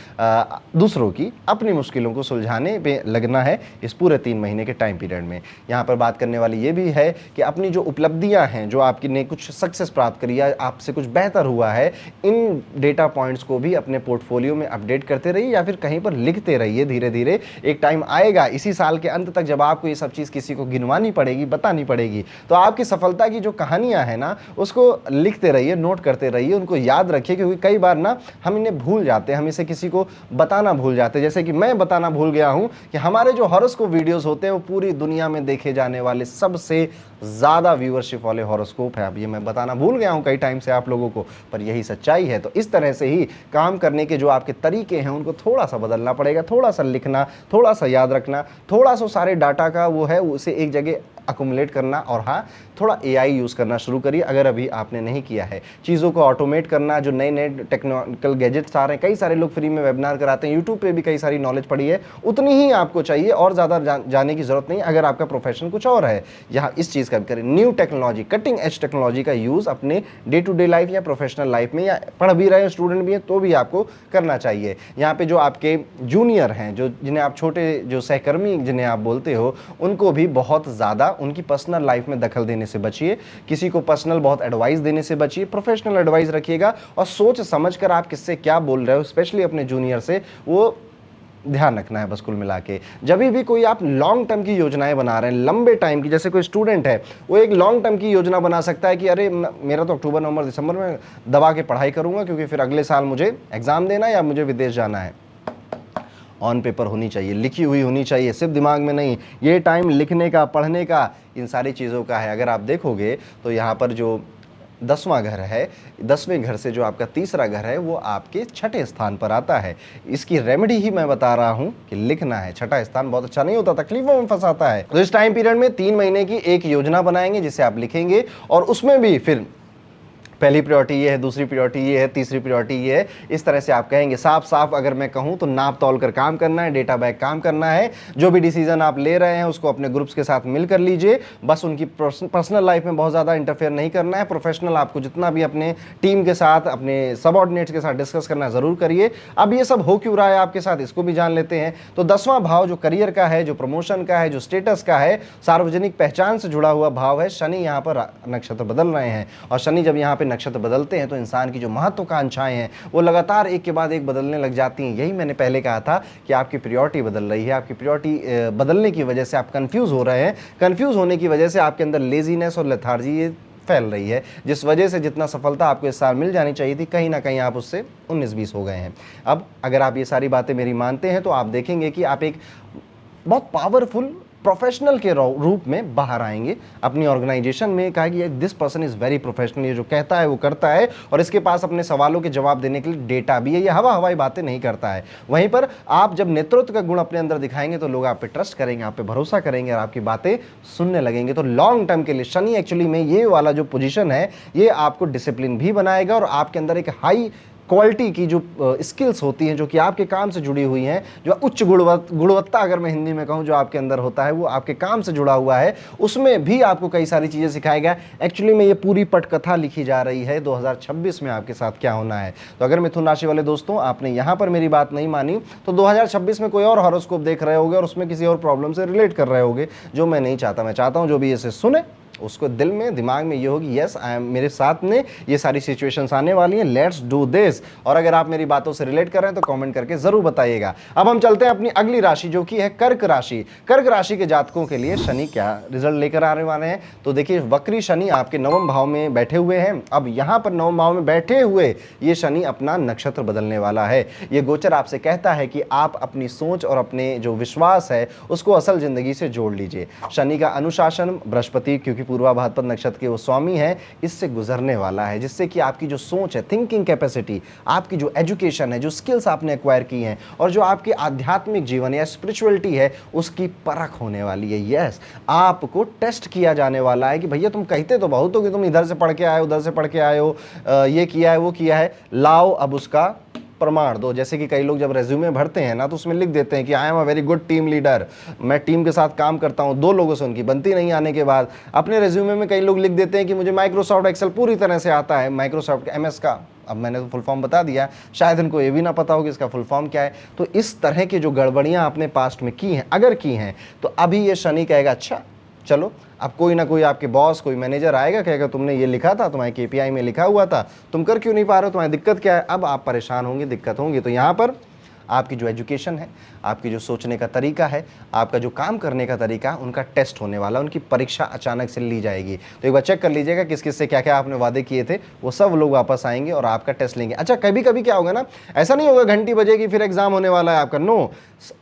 दूसरों की, अपनी मुश्किलों को सुलझाने पे लगना है इस पूरे 3 महीने के टाइम पीरियड में। यहाँ पर बात करने वाली ये भी है कि अपनी जो उपलब्धियाँ हैं, जो आपकी ने कुछ सक्सेस प्राप्त करी या आपसे कुछ बेहतर हुआ है, इन डेटा पॉइंट्स को भी अपने पोर्टफोलियो में अपडेट करते रहिए या फिर कहीं पर लिखते रहिए। धीरे धीरे एक टाइम आएगा इसी साल के अंत तक जब आपको ये सब चीज़ किसी को गिनवानी पड़ेगी, बतानी पड़ेगी, तो आपकी सफलता की जो कहानियाँ हैं ना उसको लिखते रहिए, नोट करते रहिए, उनको याद रखिए, क्योंकि कई बार ना हम इन्हें भूल भूल जाते हैं, हम इसे किसी को बताना भूल जाते हैं। जैसे कि मैं बताना भूल गया हूं कि हमारे जो हॉरोस्कोप वीडियोस होते हैं वो पूरी दुनिया में देखे जाने वाले सबसे ज़्यादा व्यूअरशिप वाले हॉरोस्कोप है। अब ये मैं बताना भूल गया हूं कई टाइम से आप लोगों को, पर यही सच्चाई है। तो इस तरह से ही काम करने के जो आपके तरीके हैं उनको थोड़ा सा बदलना पड़ेगा, थोड़ा सा लिखना, थोड़ा सा याद रखना, थोड़ा सा सारे डाटा का वो है उसे एक जगह अकुमुलेट करना, और हाँ, थोड़ा एआई यूज़ करना शुरू करिए अगर अभी आपने नहीं किया है। चीज़ों को ऑटोमेट करना, जो नए नए टेक्निकल गैजेट्स आ रहे हैं, कई सारे लोग फ्री में वेबिनार कराते हैं, यूट्यूब पे भी कई सारी नॉलेज पड़ी है, उतनी ही आपको चाहिए और ज़्यादा जाने की ज़रूरत नहीं अगर आपका प्रोफेशन कुछ और है। यहाँ इस चीज़ का भी करें, new technology, cutting edge technology का यूज़ अपने डे टू डे लाइफ या प्रोफेशनल लाइफ में, या पढ़ भी रहे हैं स्टूडेंट भी हैं तो भी आपको करना चाहिए। यहाँ पे जो आपके जूनियर हैं, जो जिन्हें आप छोटे, जो सहकर्मी जिन्हें आप बोलते हो, उनको भी बहुत ज़्यादा उनकी पर्सनल लाइफ में दखल देने से बचिए, किसी को पर्सनल बहुत एडवाइस देने से बचिए, प्रोफेशनल एडवाइस रखिएगा और सोच समझकर आप किससे क्या बोल रहे हो, स्पेशली अपने जूनियर से, वो ध्यान रखना है बस कुल मिला के। जब भी कोई आप लॉन्ग टर्म की योजनाएं बना रहे हैं, लंबे टाइम की, जैसे कोई स्टूडेंट है वो एक लॉन्ग टर्म की योजना बना सकता है कि अरे मेरा तो अक्टूबर नवंबर दिसंबर में दबा के पढ़ाई करूंगा क्योंकि फिर अगले साल मुझे एग्जाम देना है या मुझे विदेश जाना है। ऑन पेपर होनी चाहिए, लिखी हुई होनी चाहिए, सिर्फ दिमाग में नहीं। ये टाइम लिखने का, पढ़ने का, इन सारी चीज़ों का है। अगर आप देखोगे तो यहाँ पर जो 10वां घर है, 10वें घर से जो आपका तीसरा घर है वो आपके छठे स्थान पर आता है। इसकी रेमेडी ही मैं बता रहा हूँ कि लिखना है। छठा स्थान बहुत अच्छा नहीं होता, तकलीफों में फंसाता है। तो इस टाइम पीरियड में 3 महीने की एक योजना बनाएंगे जिसे आप लिखेंगे, और उसमें भी फिर पहली प्रायोरिटी ये है, दूसरी प्रायोरिटी ये है, तीसरी प्रायोरिटी ये है, इस तरह से आप कहेंगे। साफ साफ अगर मैं कहूँ तो नाप तौल कर काम करना है, डेटा बैक काम करना है। जो भी डिसीजन आप ले रहे हैं उसको अपने ग्रुप्स के साथ मिल कर लीजिए, बस उनकी पर्सनल लाइफ में बहुत ज़्यादा इंटरफेयर नहीं करना है। प्रोफेशनल आपको जितना भी अपने टीम के साथ, अपने सबऑर्डिनेट्स के साथ डिस्कस करना ज़रूर करिए। अब ये सब हो क्यों रहा है आपके साथ, इसको भी जान लेते हैं। तो 10वां भाव जो करियर का है, जो प्रमोशन का है, जो स्टेटस का है, सार्वजनिक पहचान से जुड़ा हुआ भाव है। शनि यहाँ पर नक्षत्र बदल रहे हैं, और शनि जब यहाँ पे नक्षत्र बदलते हैं तो इंसान की जो महत्वाकांक्षाएं हैं वो लगातार एक के बाद एक बदलने लग जाती हैं। यही मैंने पहले कहा था कि आपकी प्रायोरिटी बदल रही है। आपकी प्रायोरिटी बदलने की वजह से आप कंफ्यूज हो रहे हैं। कंफ्यूज होने की वजह से आपके अंदर लेजीनेस और लेथार्जी ये फैल रही है, जिस वजह से जितना सफलता आपको इस साल मिल जानी चाहिए थी, कहीं ना कहीं आप उससे 19-20 हो गए हैं। अब अगर आप ये सारी बातें मेरी मानते हैं तो आप देखेंगे कि आप एक बहुत पावरफुल प्रोफेशनल के रूप में बाहर आएंगे। अपनी ऑर्गेनाइजेशन में कहा कि this person is very professional, ये जो कहता है वो करता है, और इसके पास अपने सवालों के जवाब देने के लिए डेटा भी है। ये हवाई बातें नहीं करता है। वहीं पर आप जब नेतृत्व का गुण अपने अंदर दिखाएंगे तो लोग आप पे ट्रस्ट करेंगे, आप पे भरोसा करेंगे और आपकी बातें सुनने लगेंगे। तो लॉन्ग टर्म के लिए शनि एक्चुअली में ये वाला जो पोजीशन है ये आपको डिसिप्लिन भी बनाएगा, और आपके अंदर एक हाई क्वालिटी की जो स्किल्स होती हैं, जो कि आपके काम से जुड़ी हुई हैं, जो उच्च गुणवत्ता अगर मैं हिंदी में कहूँ जो आपके अंदर होता है वो आपके काम से जुड़ा हुआ है, उसमें भी आपको कई सारी चीज़ें सिखाएगा। एक्चुअली में ये पूरी पटकथा लिखी जा रही है 2026 में आपके साथ क्या होना है। तो अगर मिथुन राशि वाले दोस्तों आपने यहाँ पर मेरी बात नहीं मानी तो 2026 में कोई और हॉरोस्कोप देख रहे होगे और उसमें किसी और प्रॉब्लम से रिलेट कर रहे होगे, जो मैं नहीं चाहता। मैं चाहता हूँ जो भी इसे सुने उसको दिल में, दिमाग में ये होगी, यस आई एम, मेरे साथ में ये सारी सिचुएशंस आने वाली हैं, लेट्स डू दिस। और अगर आप मेरी बातों से रिलेट कर रहे हैं तो कमेंट करके जरूर बताइएगा। अब हम चलते हैं अपनी अगली राशि जो कि है कर्क राशि। कर्क राशि के जातकों के लिए शनि क्या रिजल्ट लेकर आने वाले हैं, तो देखिए वक्री शनि आपके 9वें भाव में बैठे हुए हैं। अब यहाँ पर 9वें भाव में बैठे हुए ये शनि अपना नक्षत्र बदलने वाला है। ये गोचर आपसे कहता है कि आप अपनी सोच और अपने जो विश्वास है उसको असल जिंदगी से जोड़ लीजिए। शनि का अनुशासन बृहस्पति, क्योंकि पूर्वा भाद्रपद नक्षत्र के वो स्वामी है, इससे गुजरने वाला है, जिससे कि आपकी जो सोच है, थिंकिंग कैपेसिटी, आपकी जो एजुकेशन है, जो स्किल्स आपने एक्वायर की हैं और जो आपकी आध्यात्मिक जीवन या स्पिरिचुअलिटी है उसकी परख होने वाली है। यस, आपको टेस्ट किया जाने वाला है कि भैया तुम कहते तो बहुत हो कि तुम इधर से पढ़ के आए हो, उधर से पढ़ के आए हो, ये किया है, वो किया है, लाओ अब उसका प्रमाण दो। जैसे कि कई लोग जब रेज्यूमे भरते हैं ना तो उसमें लिख देते हैं कि I am a very good team leader, मैं टीम के साथ काम करता हूं। 2 लोगों से उनकी बनती नहीं आने के बाद अपने रेज्यूमे में कई लोग लिख देते हैं कि मुझे माइक्रोसॉफ्ट एक्सेल पूरी तरह से आता है, माइक्रोसॉफ्ट एमएस का। अब मैंने तो फुल फॉर्म बता दिया, शायद इनको ये भी ना पता हो कि इसका फुल फॉर्म क्या है। तो इस तरह की जो गड़बड़ियां आपने पास्ट में की हैं, अगर की हैं, तो अभी ये शनि कहेगा अच्छा चलो अब कोई ना कोई आपके बॉस, कोई मैनेजर आएगा, कहेगा तुमने ये लिखा था, तुम्हारे केपीआई में लिखा हुआ था, तुम कर क्यों नहीं पा रहे हो, तुम्हारी दिक्कत क्या है। अब आप परेशान होंगे, दिक्कत होंगी। तो यहाँ पर आपकी जो एजुकेशन है, आपकी जो सोचने का तरीका है, आपका जो काम करने का तरीका, उनका टेस्ट होने वाला, उनकी परीक्षा अचानक से ली जाएगी। तो एक बार चेक कर लीजिएगा किस किस से क्या क्या आपने वादे किए थे, वो सब लोग वापस आएंगे और आपका टेस्ट लेंगे। अच्छा, कभी कभी क्या होगा ना, ऐसा नहीं होगा घंटी बजेगी फिर एग्जाम होने वाला है आपका, नो,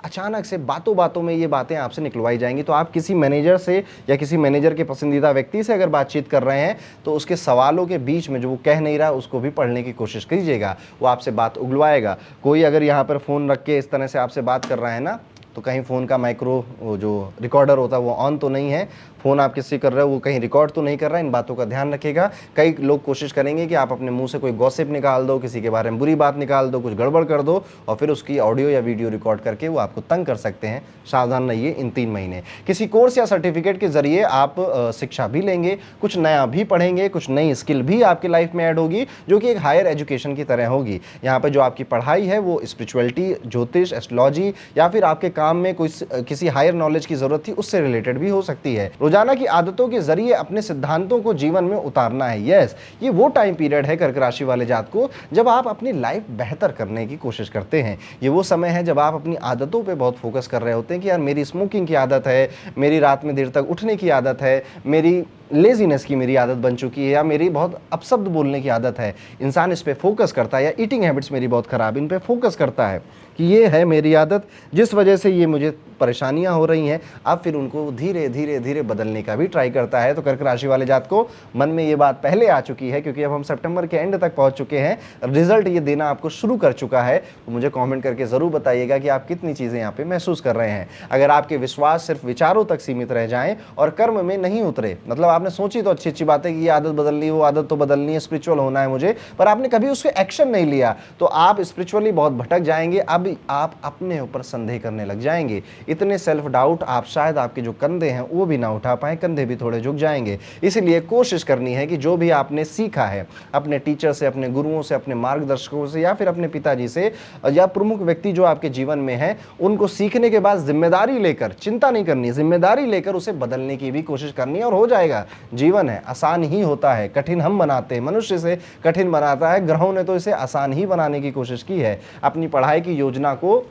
अचानक से बातों बातों में ये बातें आपसे निकलवाई जाएंगी। तो आप किसी मैनेजर से या किसी मैनेजर के पसंदीदा व्यक्ति से अगर बातचीत कर रहे हैं तो उसके सवालों के बीच में जो वो कह नहीं रहा उसको भी पढ़ने की कोशिश कीजिएगा, वो आपसे बात उगलवाएगा। कोई अगर यहाँ पर फ़ोन रख के इस तरह से आपसे बात कर रहा है ना, तो कहीं फ़ोन का माइक्रो जो रिकॉर्डर होता है वो ऑन तो नहीं है, फ़ोन आप किससे कर रहे हो वो कहीं रिकॉर्ड तो नहीं कर रहा है, इन बातों का ध्यान रखिएगा। कई लोग कोशिश करेंगे कि आप अपने मुंह से कोई गॉसिप निकाल दो, किसी के बारे में बुरी बात निकाल दो, कुछ गड़बड़ कर दो और फिर उसकी ऑडियो या वीडियो रिकॉर्ड करके वो आपको तंग कर सकते हैं। सावधान रहिए इन 3 महीने। किसी कोर्स या सर्टिफिकेट के जरिए आप शिक्षा भी लेंगे, कुछ नया भी पढ़ेंगे, कुछ नई स्किल भी आपकी लाइफ में ऐड होगी जो कि एक हायर एजुकेशन की तरह होगी। यहाँ पर जो आपकी पढ़ाई है वो स्पिरिचुअलिटी, ज्योतिष, एस्ट्रोलॉजी या फिर आपके काम में कोई किसी हायर नॉलेज की जरूरत थी उससे रिलेटेड भी हो सकती है। रोजाना की आदतों के जरिए अपने सिद्धांतों को जीवन में उतारना है। यस, ये वो टाइम पीरियड है कर्क राशि वाले जात को जब आप अपनी लाइफ बेहतर करने की कोशिश करते हैं। ये वो समय है जब आप अपनी आदतों पे बहुत फोकस कर रहे होते हैं कि यार मेरी स्मोकिंग की आदत है, मेरी रात में देर तक उठने की आदत है, मेरी लेजीनेस की मेरी आदत बन चुकी है, या मेरी बहुत अपशब्द बोलने की आदत है। इंसान इस पे फोकस करता है, या ईटिंग हैबिट्स मेरी बहुत ख़राब, इन पे फोकस करता है कि ये है मेरी आदत जिस वजह से ये मुझे परेशानियां हो रही हैं। अब फिर उनको धीरे धीरे धीरे बदलने का भी ट्राई करता है। तो कर्क राशि वाले जात को मन में ये बात पहले आ चुकी है, क्योंकि अब हम सितंबर के एंड तक पहुंच चुके हैं, रिजल्ट ये देना आपको शुरू कर चुका है। तो मुझे कमेंट करके ज़रूर बताइएगा कि आप कितनी चीज़ें यहाँ पे महसूस कर रहे हैं। अगर आपके विश्वास सिर्फ विचारों तक सीमित रह जाएं और कर्म में नहीं उतरे, मतलब आपने सोची तो अच्छी अच्छी बात है कि ये आदत बदलनी, वो आदत तो बदलनी है, स्पिरिचुअल होना है मुझे, पर आपने कभी उस पर एक्शन नहीं लिया, तो आप स्पिरिचुअली बहुत भटक जाएंगे। अब आप अपने ऊपर संदेह करने लग जाएंगे, इतने सेल्फ डाउट आप शायद आपके जो कंधे हैं वो भी ना उठा पाए, कंधे भी थोड़े झुक जाएंगे। इसीलिए कोशिश करनी है कि जो भी आपने सीखा है अपने टीचर से, अपने गुरुओं से, अपने मार्गदर्शकों से या फिर अपने पिताजी से या प्रमुख व्यक्ति जो आपके जीवन में है, उनको सीखने के बाद जिम्मेदारी लेकर, चिंता नहीं करनी, जिम्मेदारी लेकर उसे बदलने की भी कोशिश करनी है, और हो जाएगा। जीवन है, आसान ही होता है, कठिन हम बनाते हैं, मनुष्य से कठिन बनाता है, ग्रहों ने तो इसे आसान ही बनाने की कोशिश की है। अपनी पढ़ाई की योजना को,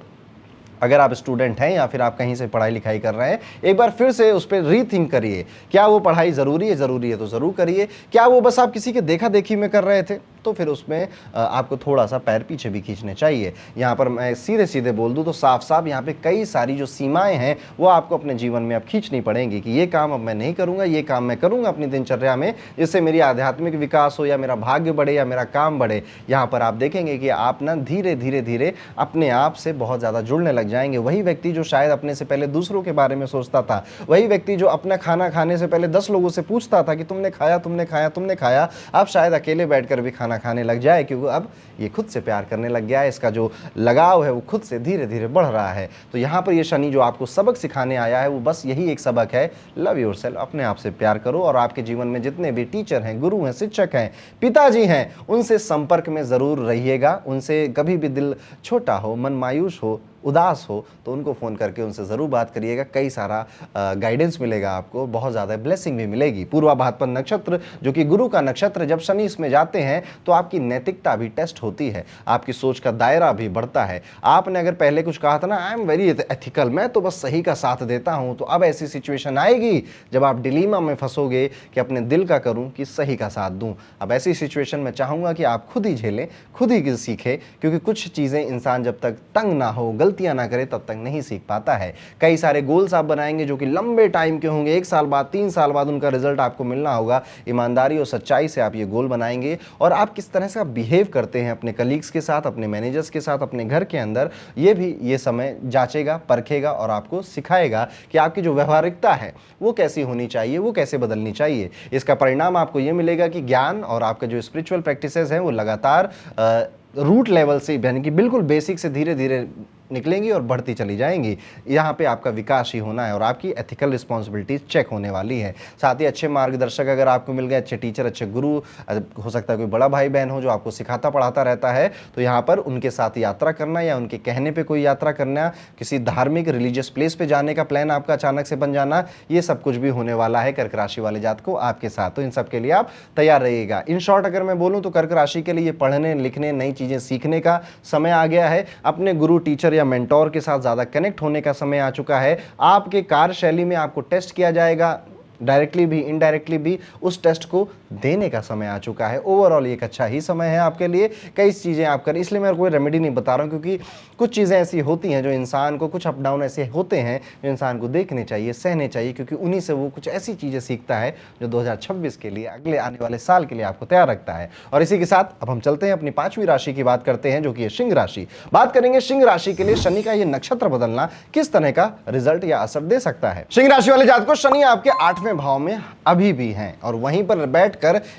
अगर आप स्टूडेंट हैं या फिर आप कहीं से पढ़ाई लिखाई कर रहे हैं, एक बार फिर से उस पर रीथिंक करिए। क्या वो पढ़ाई ज़रूरी है? ज़रूरी है तो ज़रूर करिए। क्या वो बस आप किसी के देखा देखी में कर रहे थे? तो फिर उसमें आपको थोड़ा सा पैर पीछे भी खींचने चाहिए। यहाँ पर मैं सीधे सीधे बोल दूँ तो साफ साफ यहाँ पे कई सारी जो सीमाएं हैं वो आपको अपने जीवन में अब खींचनी पड़ेंगी कि ये काम अब मैं नहीं करूँगा, ये काम मैं करूँगा अपनी दिनचर्या में, जिससे मेरी आध्यात्मिक विकास हो या मेरा भाग्य बढ़े या मेरा काम बढ़े। यहाँ पर आप देखेंगे कि आप ना धीरे धीरे धीरे अपने आप से बहुत ज़्यादा जुड़ने लग जाएंगे। वही व्यक्ति जो शायद अपने से पहले दूसरों के बारे में सोचता था, वही व्यक्ति जो अपना खाना खाने से पहले 10 लोगों से पूछता था कि तुमने खाया, तुमने खाया, तुमने खाया, अब शायद अकेले बैठकर भी खाना खाने लग जाए, क्योंकि अब ये खुद से प्यार करने लग गया है। इसका जो लगाव है वो खुद से धीरे धीरे बढ़ रहा है। तो यहाँ पर ये शनि जो आपको सबक सिखाने आया है वो बस यही एक सबक है, लव योरसेल्फ, अपने आप से प्यार करो। और आपके जीवन में जितने भी टीचर हैं, गुरु हैं, शिक्षक हैं, पिताजी हैं, उनसे संपर्क में ज़रूर रहिएगा। उनसे कभी भी दिल छोटा हो, मन मायूस हो, उदास हो, तो उनको फ़ोन करके उनसे ज़रूर बात करिएगा। कई सारा गाइडेंस मिलेगा आपको, बहुत ज़्यादा ब्लेसिंग भी मिलेगी। पूर्वा भाद्रपद नक्षत्र जो कि गुरु का नक्षत्र, जब शनि इसमें जाते हैं तो आपकी नैतिकता भी टेस्ट होती है, आपकी सोच का दायरा भी बढ़ता है। आपने अगर पहले कुछ कहा था ना, आई एम वेरी एथिकल, मैं तो बस सही का साथ देता हूँ, तो अब ऐसी सिचुएशन आएगी जब आप डिलीमा में फंसोगे कि अपने दिल का करूँ कि सही का साथ दूँ। अब ऐसी सिचुएशन में चाहूँगा कि आप खुद ही झेलें, खुद ही सीखें, क्योंकि कुछ चीज़ें इंसान जब तक तंग ना हो, गलतियां ना करे, तब तक नहीं सीख पाता है। कई सारे गोल्स आप बनाएंगे जो कि लंबे टाइम के होंगे, 1 साल बाद, 3 साल बाद उनका रिजल्ट आपको मिलना होगा। ईमानदारी और सच्चाई से आप ये गोल बनाएंगे, और आप किस तरह से आप बिहेव करते हैं अपने कलीग्स के साथ, अपने मैनेजर्स के साथ, अपने घर के अंदर, ये भी ये समय जांचेगा, परखेगा और आपको सिखाएगा कि आपकी जो व्यवहारिकता है वो कैसी होनी चाहिए, वो कैसे बदलनी चाहिए। इसका परिणाम आपको ये मिलेगा कि ज्ञान और आपका जो स्पिरिचुअल प्रैक्टिसेस हैं वो लगातार रूट लेवल से, यानी कि बिल्कुल बेसिक से धीरे धीरे निकलेंगी और बढ़ती चली जाएंगी। यहाँ पे आपका विकास ही होना है और आपकी एथिकल रिस्पॉन्सिबिलिटीज चेक होने वाली है। साथ ही अच्छे मार्गदर्शक अगर आपको मिल गए, अच्छे टीचर, अच्छे गुरु, हो सकता है कोई बड़ा भाई बहन हो जो आपको सिखाता पढ़ाता रहता है, तो यहाँ पर उनके साथ यात्रा करना या उनके कहने पे कोई यात्रा करना, किसी धार्मिक रिलीजियस प्लेस पे जाने का प्लान आपका अचानक से बन जाना, ये सब कुछ भी होने वाला है कर्क राशि वाले जात को आपके साथ। तो इन सब के लिए आप तैयार रहिएगा। इन शॉर्ट अगर मैं बोलूं तो कर्क राशि के लिए पढ़ने लिखने, नई चीजें सीखने का समय आ गया है। अपने गुरु, टीचर या मेंटोर के साथ ज्यादा कनेक्ट होने का समय आ चुका है। आपके कार्यशैली में आपको टेस्ट किया जाएगा, डायरेक्टली भी इनडायरेक्टली भी उस टेस्ट को देने का समय आ चुका है। ओवरऑल एक अच्छा ही समय है आपके लिए। कई चीज़ें आप करें, इसलिए मैं कोई रेमेडी नहीं बता रहा हूँ, क्योंकि कुछ चीज़ें ऐसी होती हैं जो इंसान को, कुछ अप डाउन ऐसे होते हैं जो इंसान को देखने चाहिए, सहने चाहिए, क्योंकि उन्हीं से वो कुछ ऐसी चीज़ें सीखता है जो 2026 के लिए, अगले आने वाले साल के लिए आपको तैयार रखता है। और इसी के साथ अब हम चलते हैं अपनी 5वीं राशि की बात करते हैं, जो कि है सिंह राशि। बात करेंगे सिंह राशि के लिए शनि का ये नक्षत्र बदलना किस तरह का रिजल्ट या असर दे सकता है। सिंह राशि वाले जातकों, शनि आपके 8वें भाव में अभी भी हैं और वहीं पर बैठकर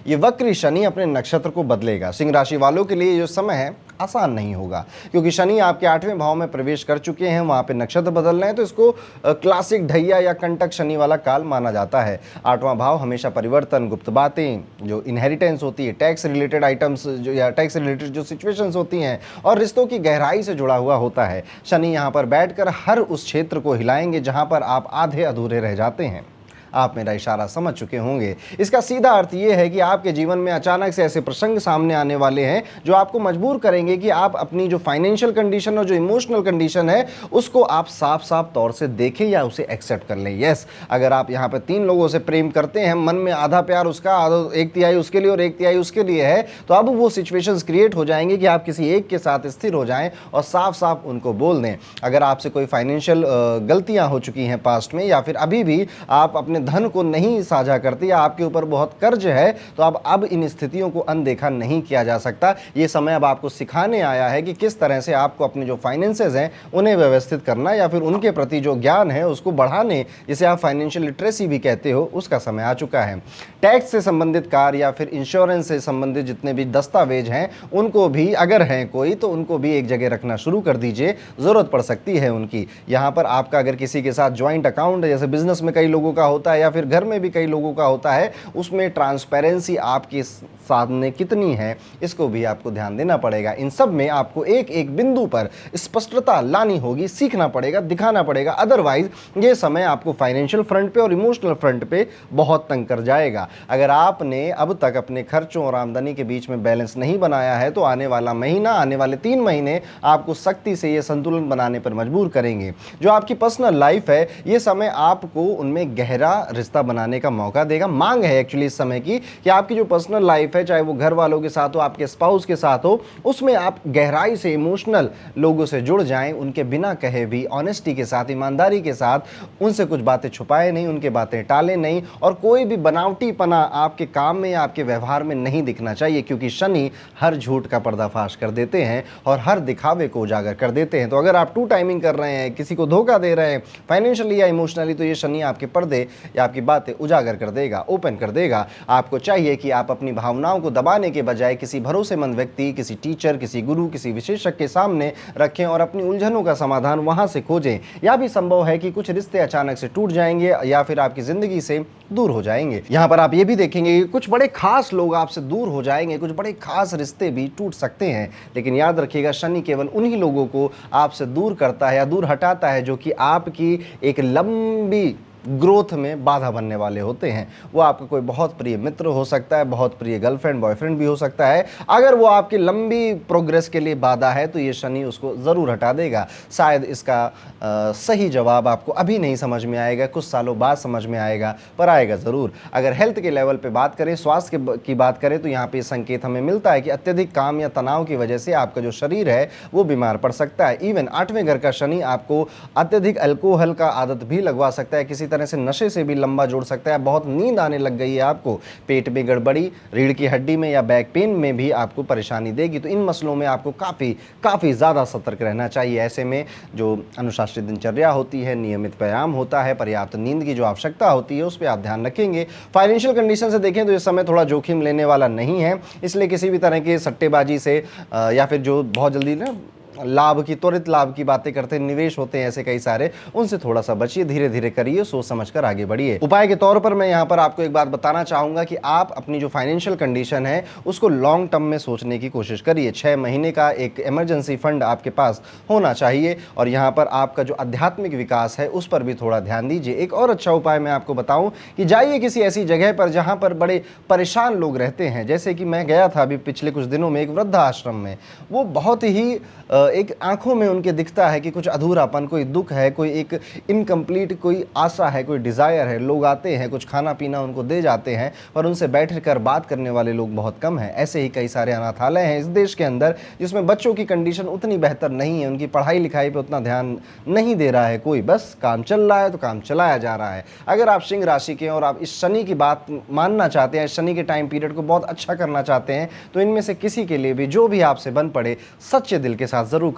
ये वक्री शनि अपने नक्षत्र को बदलेगा। सिंह राशि वालों के लिए जो समय है आसान नहीं होगा, क्योंकि शनि आपके 8वें भाव में प्रवेश कर चुके हैं, वहां पे नक्षत्र बदल रहे हैं, तो इसको क्लासिक ढैया या कंटक शनि वाला काल माना जाता है। 8वां भाव हमेशा परिवर्तन, गुप्त बातें, जो इनहेरिटेंस होती है, टैक्स रिलेटेड आइटम्स जो या टैक्स रिलेटेड जो सिचुएशंस होती हैं और रिश्तों की गहराई से जुड़ा हुआ होता है। शनि यहाँ पर बैठकर हर उस क्षेत्र को हिलाएंगे जहां पर आप आधे अधूरे रह जाते हैं। आप मेरा इशारा समझ चुके होंगे। इसका सीधा अर्थ यह है कि आपके जीवन में अचानक से ऐसे प्रसंग सामने आने वाले हैं जो आपको मजबूर करेंगे कि आप अपनी जो फाइनेंशियल कंडीशन और जो इमोशनल कंडीशन है उसको आप साफ साफ तौर से देखें या उसे एक्सेप्ट कर लें। यस, अगर आप यहाँ पर 3 लोगों से प्रेम करते हैं, मन में आधा प्यार उसका, आधा 1/3 उसके लिए और 1/3 उसके लिए है, तो अब वो सिचुएशंस क्रिएट हो जाएंगे कि आप किसी एक के साथ स्थिर हो जाएं और साफ साफ उनको बोल दें। अगर आपसे कोई फाइनेंशियल गलतियां हो चुकी हैं पास्ट में, या फिर अभी भी आप अपने धन को नहीं साझा करते या आपके ऊपर बहुत कर्ज है, तो अब इन स्थितियों को अनदेखा नहीं किया जा सकता। ये समय अब आपको सिखाने आया है कि किस तरह से आपको अपने जो फाइनेंसेस हैं उन्हें व्यवस्थित करना या फिर उनके प्रति जो ज्ञान है उसको बढ़ाने, जिसे आप फाइनेंशियल लिटरेसी भी कहते हो, उसका समय आ चुका है। टैक्स से संबंधित कार्य या फिर इंश्योरेंस से संबंधित जितने भी दस्तावेज हैं उनको भी, अगर हैं कोई, तो उनको भी एक जगह रखना शुरू कर दीजिए, जरूरत पड़ सकती है उनकी। यहाँ पर आपका अगर किसी के साथ ज्वाइंट अकाउंट है, जैसे बिजनेस में कई लोगों का होता है या फिर घर में भी कई लोगों का होता है, उसमें ट्रांसपेरेंसी आपके सामने कितनी है इसको भी आपको ध्यान देना पड़ेगा। इन सब में आपको एक एक बिंदु पर स्पष्टता लानी होगी, सीखना पड़ेगा, दिखाना पड़ेगा, अदरवाइज ये समय आपको फाइनेंशियल फ्रंट पे और इमोशनल फ्रंट पे बहुत तंग कर जाएगा। अगर आपने अब तक अपने खर्चों और आमदनी के बीच में बैलेंस नहीं बनाया है, तो आने वाला महीना, आने वाले 3 महीने आपको सख्ती से ये संतुलन बनाने पर मजबूर करेंगे। जो आपकी पर्सनल लाइफ है, ये समय आपको उनमें गहरा रिश्ता बनाने का मौका देगा। मांग है एक्चुअली इस समय की कि आपकी जो पर्सनल लाइफ है, चाहे वो घर वालों के साथ हो, आपके स्पाउस के साथ हो, उसमें आप गहराई से इमोशनल लोगों से जुड़ जाएं, उनके बिना कहे भी ऑनेस्टी के साथ, ईमानदारी के साथ, उनसे कुछ बातें छुपाए नहीं, उनके बातें टाले नहीं, और कोई भी बनावटीपना आपके काम में या आपके व्यवहार में नहीं दिखना चाहिए, क्योंकि शनि हर झूठ का पर्दाफाश कर देते हैं और हर दिखावे को उजागर कर देते हैं। तो अगर आप 2 टाइमिंग कर रहे हैं, किसी को धोखा दे रहे हैं फाइनेंशियली या इमोशनली, तो ये शनि आपके पर्दे या आपकी बातें उजागर कर देगा, ओपन कर देगा। आपको चाहिए कि आप अपनी भावनाओं को दबाने के बजाय किसी भरोसेमंद व्यक्ति, किसी टीचर, किसी गुरु, किसी विशेषज्ञ के सामने रखें और अपनी उलझनों का समाधान वहां से खोजें। यह भी संभव है कि कुछ रिश्ते अचानक से टूट जाएंगे या फिर आपकी जिंदगी से दूर हो जाएंगे। यहां पर आप ये भी देखेंगे कि कुछ बड़े खास लोग आपसे दूर हो जाएंगे, कुछ बड़े खास रिश्ते भी टूट सकते हैं। लेकिन याद रखिएगा, शनि केवल उन्हीं लोगों को आपसे दूर करता है या दूर हटाता है जो कि आपकी एक लंबी ग्रोथ में बाधा बनने वाले होते हैं। वो आपका कोई बहुत प्रिय मित्र हो सकता है, बहुत प्रिय गर्लफ्रेंड, बॉयफ्रेंड भी हो सकता है। अगर वो आपकी लंबी प्रोग्रेस के लिए बाधा है, तो ये शनि उसको ज़रूर हटा देगा। शायद इसका सही जवाब आपको अभी नहीं समझ में आएगा, कुछ सालों बाद समझ में आएगा, पर आएगा ज़रूर। अगर हेल्थ के लेवल पे बात करें, स्वास्थ्य की बात करें, तो यहाँ पे संकेत हमें मिलता है कि अत्यधिक काम या तनाव की वजह से आपका जो शरीर है वो बीमार पड़ सकता है। इवन 8वें घर का शनि आपको अत्यधिक अल्कोहल का आदत भी लगवा सकता है, किसी तरह से नशे से भी लंबा जोड़ सकता है। बहुत नींद आने लग गई है आपको, पेट में गड़बड़ी, रीढ़ की हड्डी में या बैक पेन में भी आपको परेशानी देगी। तो इन मसलों में आपको काफ़ी ज़्यादा सतर्क रहना चाहिए। ऐसे में जो अनुशासित दिनचर्या होती है, नियमित व्यायाम होता है, पर्याप्त नींद की जो आवश्यकता होती है, उस पर आप ध्यान रखेंगे। फाइनेंशियल कंडीशन से देखें तो इस समय थोड़ा जोखिम लेने वाला नहीं है, इसलिए किसी भी तरह की सट्टेबाजी से या फिर जो बहुत जल्दी ना लाभ की, त्वरित लाभ की बातें करते हैं, निवेश होते हैं ऐसे कई सारे, उनसे थोड़ा सा बचिए, धीरे धीरे करिए, सोच समझकर आगे बढ़िए। उपाय के तौर पर मैं यहाँ पर आपको एक बात बताना चाहूंगा कि आप अपनी जो फाइनेंशियल कंडीशन है उसको लॉन्ग टर्म में सोचने की कोशिश करिए। 6 महीने का एक इमरजेंसी फंड आपके पास होना चाहिए और यहाँ पर आपका जो आध्यात्मिक विकास है उस पर भी थोड़ा ध्यान दीजिए। एक और अच्छा उपाय मैं आपको बताऊं कि जाइए किसी ऐसी जगह पर जहाँ पर बड़े परेशान लोग रहते हैं। जैसे कि मैं गया था अभी पिछले कुछ दिनों में एक वृद्धाश्रम में, वो बहुत ही एक आंखों में उनके दिखता है कि कुछ अधूरापन, कोई दुख है, कोई एक इनकम्प्लीट कोई आशा है, कोई डिज़ायर है। लोग आते हैं, कुछ खाना पीना उनको दे जाते हैं, पर उनसे बैठकर बात करने वाले लोग बहुत कम हैं। ऐसे ही कई सारे अनाथालय हैं इस देश के अंदर जिसमें बच्चों की कंडीशन उतनी बेहतर नहीं है, उनकी पढ़ाई लिखाई पे उतना ध्यान नहीं दे रहा है कोई, बस काम चल रहा है तो काम चलाया जा रहा है। अगर आप सिंह राशि के हैं और आप इस शनि की बात मानना चाहते हैं, इस शनि के टाइम पीरियड को बहुत अच्छा करना चाहते हैं, तो इनमें से किसी के लिए भी जो भी आपसे बन पड़े सच्चे दिल के साथ ज़रूर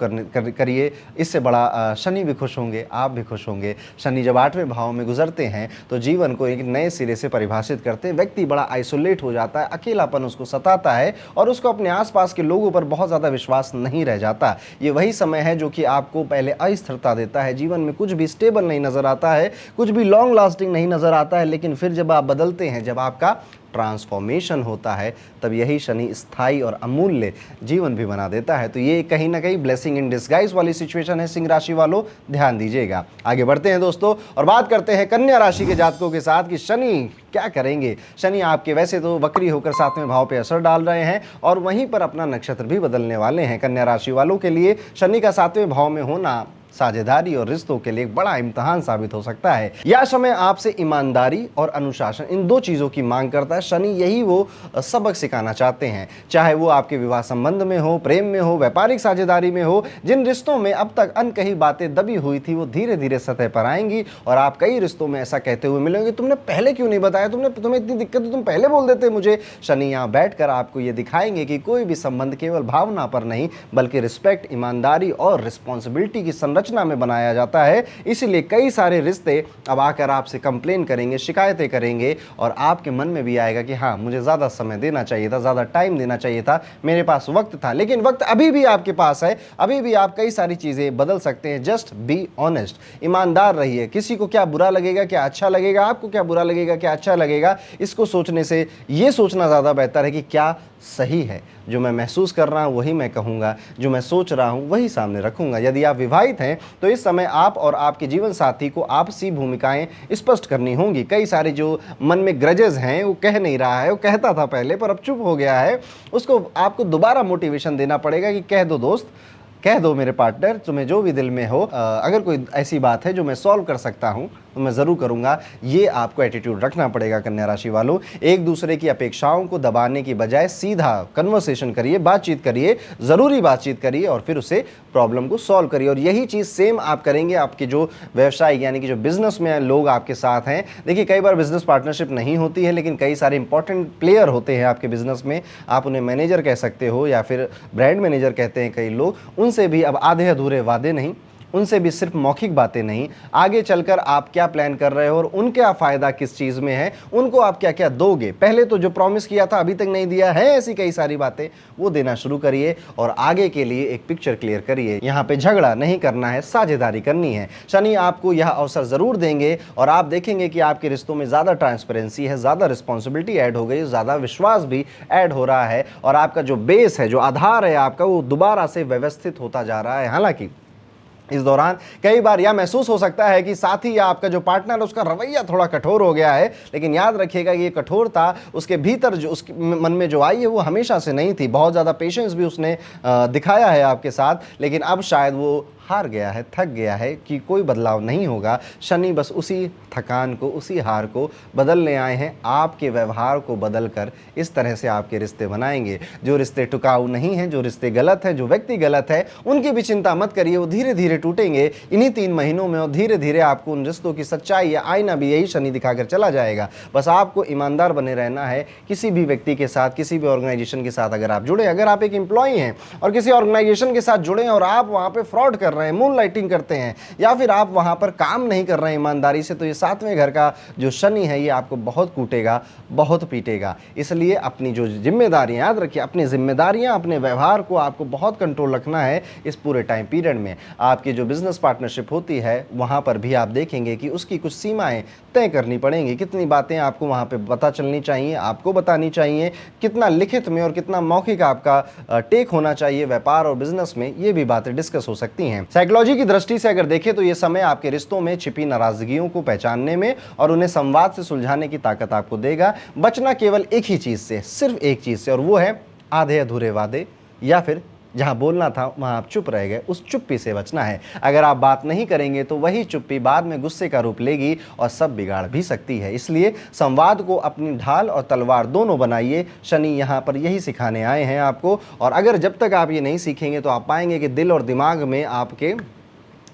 करिए। इससे बड़ा शनि भी खुश होंगे, आप भी खुश होंगे। शनि जब 8वें भाव में गुजरते हैं तो जीवन को एक नए सिरे से परिभाषित करते हैं। व्यक्ति बड़ा आइसोलेट हो जाता है, अकेलापन उसको सताता है और उसको अपने आसपास के लोगों पर बहुत ज़्यादा विश्वास नहीं रह जाता। ये वही समय है जो कि आपको पहले अस्थिरता देता है, जीवन में कुछ भी स्टेबल नहीं नज़र आता है, कुछ भी लॉन्ग लास्टिंग नहीं नज़र आता है। लेकिन फिर जब आप बदलते हैं, जब आपका ट्रांसफॉर्मेशन होता है, तब यही शनि स्थायी और अमूल्य जीवन भी बना देता है। तो ये कहीं ना कहीं ब्लेसिंग इन डिस्गाइज वाली सिचुएशन है सिंह राशि वालों, ध्यान दीजिएगा। आगे बढ़ते हैं दोस्तों और बात करते हैं कन्या राशि के जातकों के साथ कि शनि क्या करेंगे। शनि आपके वैसे तो वक्री होकर 7वें भाव पे असर डाल रहे हैं और वहीं पर अपना नक्षत्र भी बदलने वाले हैं। कन्या राशि वालों के लिए शनि का 7वें भाव में होना साझेदारी और रिश्तों के लिए एक बड़ा इम्तहान साबित हो सकता है। यह समय आपसे ईमानदारी और अनुशासन, इन दो चीज़ों की मांग करता है। शनि यही वो सबक सिखाना चाहते हैं, चाहे वो आपके विवाह संबंध में हो, प्रेम में हो, व्यापारिक साझेदारी में हो। जिन रिश्तों में अब तक अनकही बातें दबी हुई थी वो धीरे धीरे सतह पर आएंगी और आप कई रिश्तों में ऐसा कहते हुए मिलेंगे, तुमने पहले क्यों नहीं बताया, तुम्हें इतनी दिक्कत है, तुम पहले बोल देते मुझे। शनि यहाँ बैठकर आपको ये दिखाएंगे कि कोई भी संबंध केवल भावना पर नहीं बल्कि रिस्पेक्ट, ईमानदारी और रिस्पॉन्सिबिलिटी की रचना में बनाया जाता है। इसलिए कई सारे रिश्ते अब आकर आपसे कंप्लेन करेंगे, शिकायतें करेंगे और आपके मन में भी आएगा कि हाँ, मुझे ज़्यादा समय देना चाहिए था, ज़्यादा टाइम देना चाहिए था, मेरे पास वक्त था। लेकिन वक्त अभी भी आपके पास है, अभी भी आप कई सारी चीज़ें बदल सकते हैं। जस्ट बी ऑनेस्ट, ईमानदार रहिए। किसी को क्या बुरा लगेगा, क्या अच्छा लगेगा, आपको क्या बुरा लगेगा, क्या अच्छा लगेगा, इसको सोचने से ये सोचना ज़्यादा बेहतर है कि क्या सही है। जो मैं महसूस कर रहा हूँ वही मैं कहूँगा, जो मैं सोच रहा हूँ वही सामने रखूँगा। यदि आप विवाहित हैं तो इस समय आप और आपके जीवन साथी को आपसी भूमिकाएं स्पष्ट करनी होंगी। कई सारे जो मन में ग्रजेस हैं वो कह नहीं रहा है, वो कहता था पहले पर अब चुप हो गया है, उसको आपको दोबारा मोटिवेशन देना पड़ेगा कि कह दो दोस्त, कह दो मेरे पार्टनर, तुम्हें जो भी दिल में हो, अगर कोई ऐसी बात है जो मैं सॉल्व कर सकता हूँ तो मैं ज़रूर करूँगा। ये आपको एटीट्यूड रखना पड़ेगा कन्या राशि वालों। एक दूसरे की अपेक्षाओं को दबाने की बजाय सीधा कन्वर्सेशन करिए, बातचीत करिए, ज़रूरी बातचीत करिए और फिर उसे प्रॉब्लम को सॉल्व करिए। और यही चीज़ सेम आप करेंगे आपके जो व्यवसायिक यानी कि जो बिजनेस में लोग आपके साथ हैं। देखिए कई बार बिजनेस पार्टनरशिप नहीं होती है, लेकिन कई सारे इंपॉर्टेंट प्लेयर होते हैं आपके बिजनेस में। आप उन्हें मैनेजर कह सकते हो या फिर ब्रांड मैनेजर कहते हैं कई लोग। उनसे भी अब आधे अधूरे वादे नहीं, उनसे भी सिर्फ मौखिक बातें नहीं, आगे चलकर आप क्या प्लान कर रहे हो और उनका फ़ायदा किस चीज़ में है, उनको आप क्या क्या दोगे। पहले तो जो प्रॉमिस किया था अभी तक नहीं दिया है, ऐसी कई सारी बातें वो देना शुरू करिए और आगे के लिए एक पिक्चर क्लियर करिए। यहाँ पे झगड़ा नहीं करना है, साझेदारी करनी है। शनि आपको यह अवसर ज़रूर देंगे और आप देखेंगे कि आपके रिश्तों में ज़्यादा ट्रांसपेरेंसी है, ज़्यादा रिस्पॉन्सिबिलिटी ऐड हो गई, ज़्यादा विश्वास भी ऐड हो रहा है और आपका जो बेस है, जो आधार है आपका, वो दोबारा से व्यवस्थित होता जा रहा है। हालांकि इस दौरान कई बार यह महसूस हो सकता है कि साथी या आपका जो पार्टनर है उसका रवैया थोड़ा कठोर हो गया है, लेकिन याद रखिएगा ये कठोरता उसके भीतर जो उसके मन में जो आई है वो हमेशा से नहीं थी। बहुत ज़्यादा पेशेंस भी उसने दिखाया है आपके साथ, लेकिन अब शायद वो हार गया है, थक गया है कि कोई बदलाव नहीं होगा। शनि बस उसी थकान को, उसी हार को बदलने आए हैं। आपके व्यवहार को बदलकर इस तरह से आपके रिश्ते बनाएंगे। जो रिश्ते टिकाऊ नहीं हैं, जो रिश्ते गलत हैं, जो व्यक्ति गलत है, उनकी भी चिंता मत करिए, वो धीरे धीरे टूटेंगे इन्हीं 3 महीनों में और धीरे धीरे आपको उन रिश्तों की सच्चाई या आईना भी यही शनि दिखाकर चला जाएगा। बस आपको ईमानदार बने रहना है। किसी भी व्यक्ति के साथ, किसी भी ऑर्गेनाइजेशन के साथ अगर आप जुड़े, अगर आप एक एम्प्लॉई हैं और किसी ऑर्गेनाइजेशन के साथ जुड़े और आप वहाँ पर फ्रॉड कर रहे रहे हैं, मून लाइटिंग करते हैं, या फिर आप वहाँ पर काम नहीं कर रहे हैं ईमानदारी से, तो ये 7वें घर का जो शनि है ये आपको बहुत कूटेगा, बहुत पीटेगा। इसलिए अपनी जो जिम्मेदारियाँ, याद रखिए अपनी जिम्मेदारियाँ, अपने व्यवहार को आपको बहुत कंट्रोल रखना है इस पूरे टाइम पीरियड में। आपकी जो बिजनेस पार्टनरशिप होती है वहाँ पर भी आप देखेंगे कि उसकी कुछ सीमाएं तय करनी पड़ेंगी। कितनी बातें आपको वहाँ पे पता चलनी चाहिए, आपको बतानी चाहिए, कितना लिखित में और कितना मौखिक आपका टेक होना चाहिए व्यापार और बिजनेस में, ये भी बातें डिस्कस हो सकती हैं। साइकोलॉजी की दृष्टि से अगर देखें तो ये समय आपके रिश्तों में छिपी नाराजगियों को पहचानने में और उन्हें संवाद से सुलझाने की ताकत आपको देगा। बचना केवल एक ही चीज से, सिर्फ एक चीज से, और वो है आधे अधूरे वादे, या फिर जहां बोलना था वहां आप चुप रह गए, उस चुप्पी से बचना है। अगर आप बात नहीं करेंगे तो वही चुप्पी बाद में गुस्से का रूप लेगी और सब बिगाड़ भी सकती है। इसलिए संवाद को अपनी ढाल और तलवार दोनों बनाइए। शनि यहां पर यही सिखाने आए हैं आपको, और अगर जब तक आप ये नहीं सीखेंगे तो आप पाएंगे कि दिल और दिमाग में आपके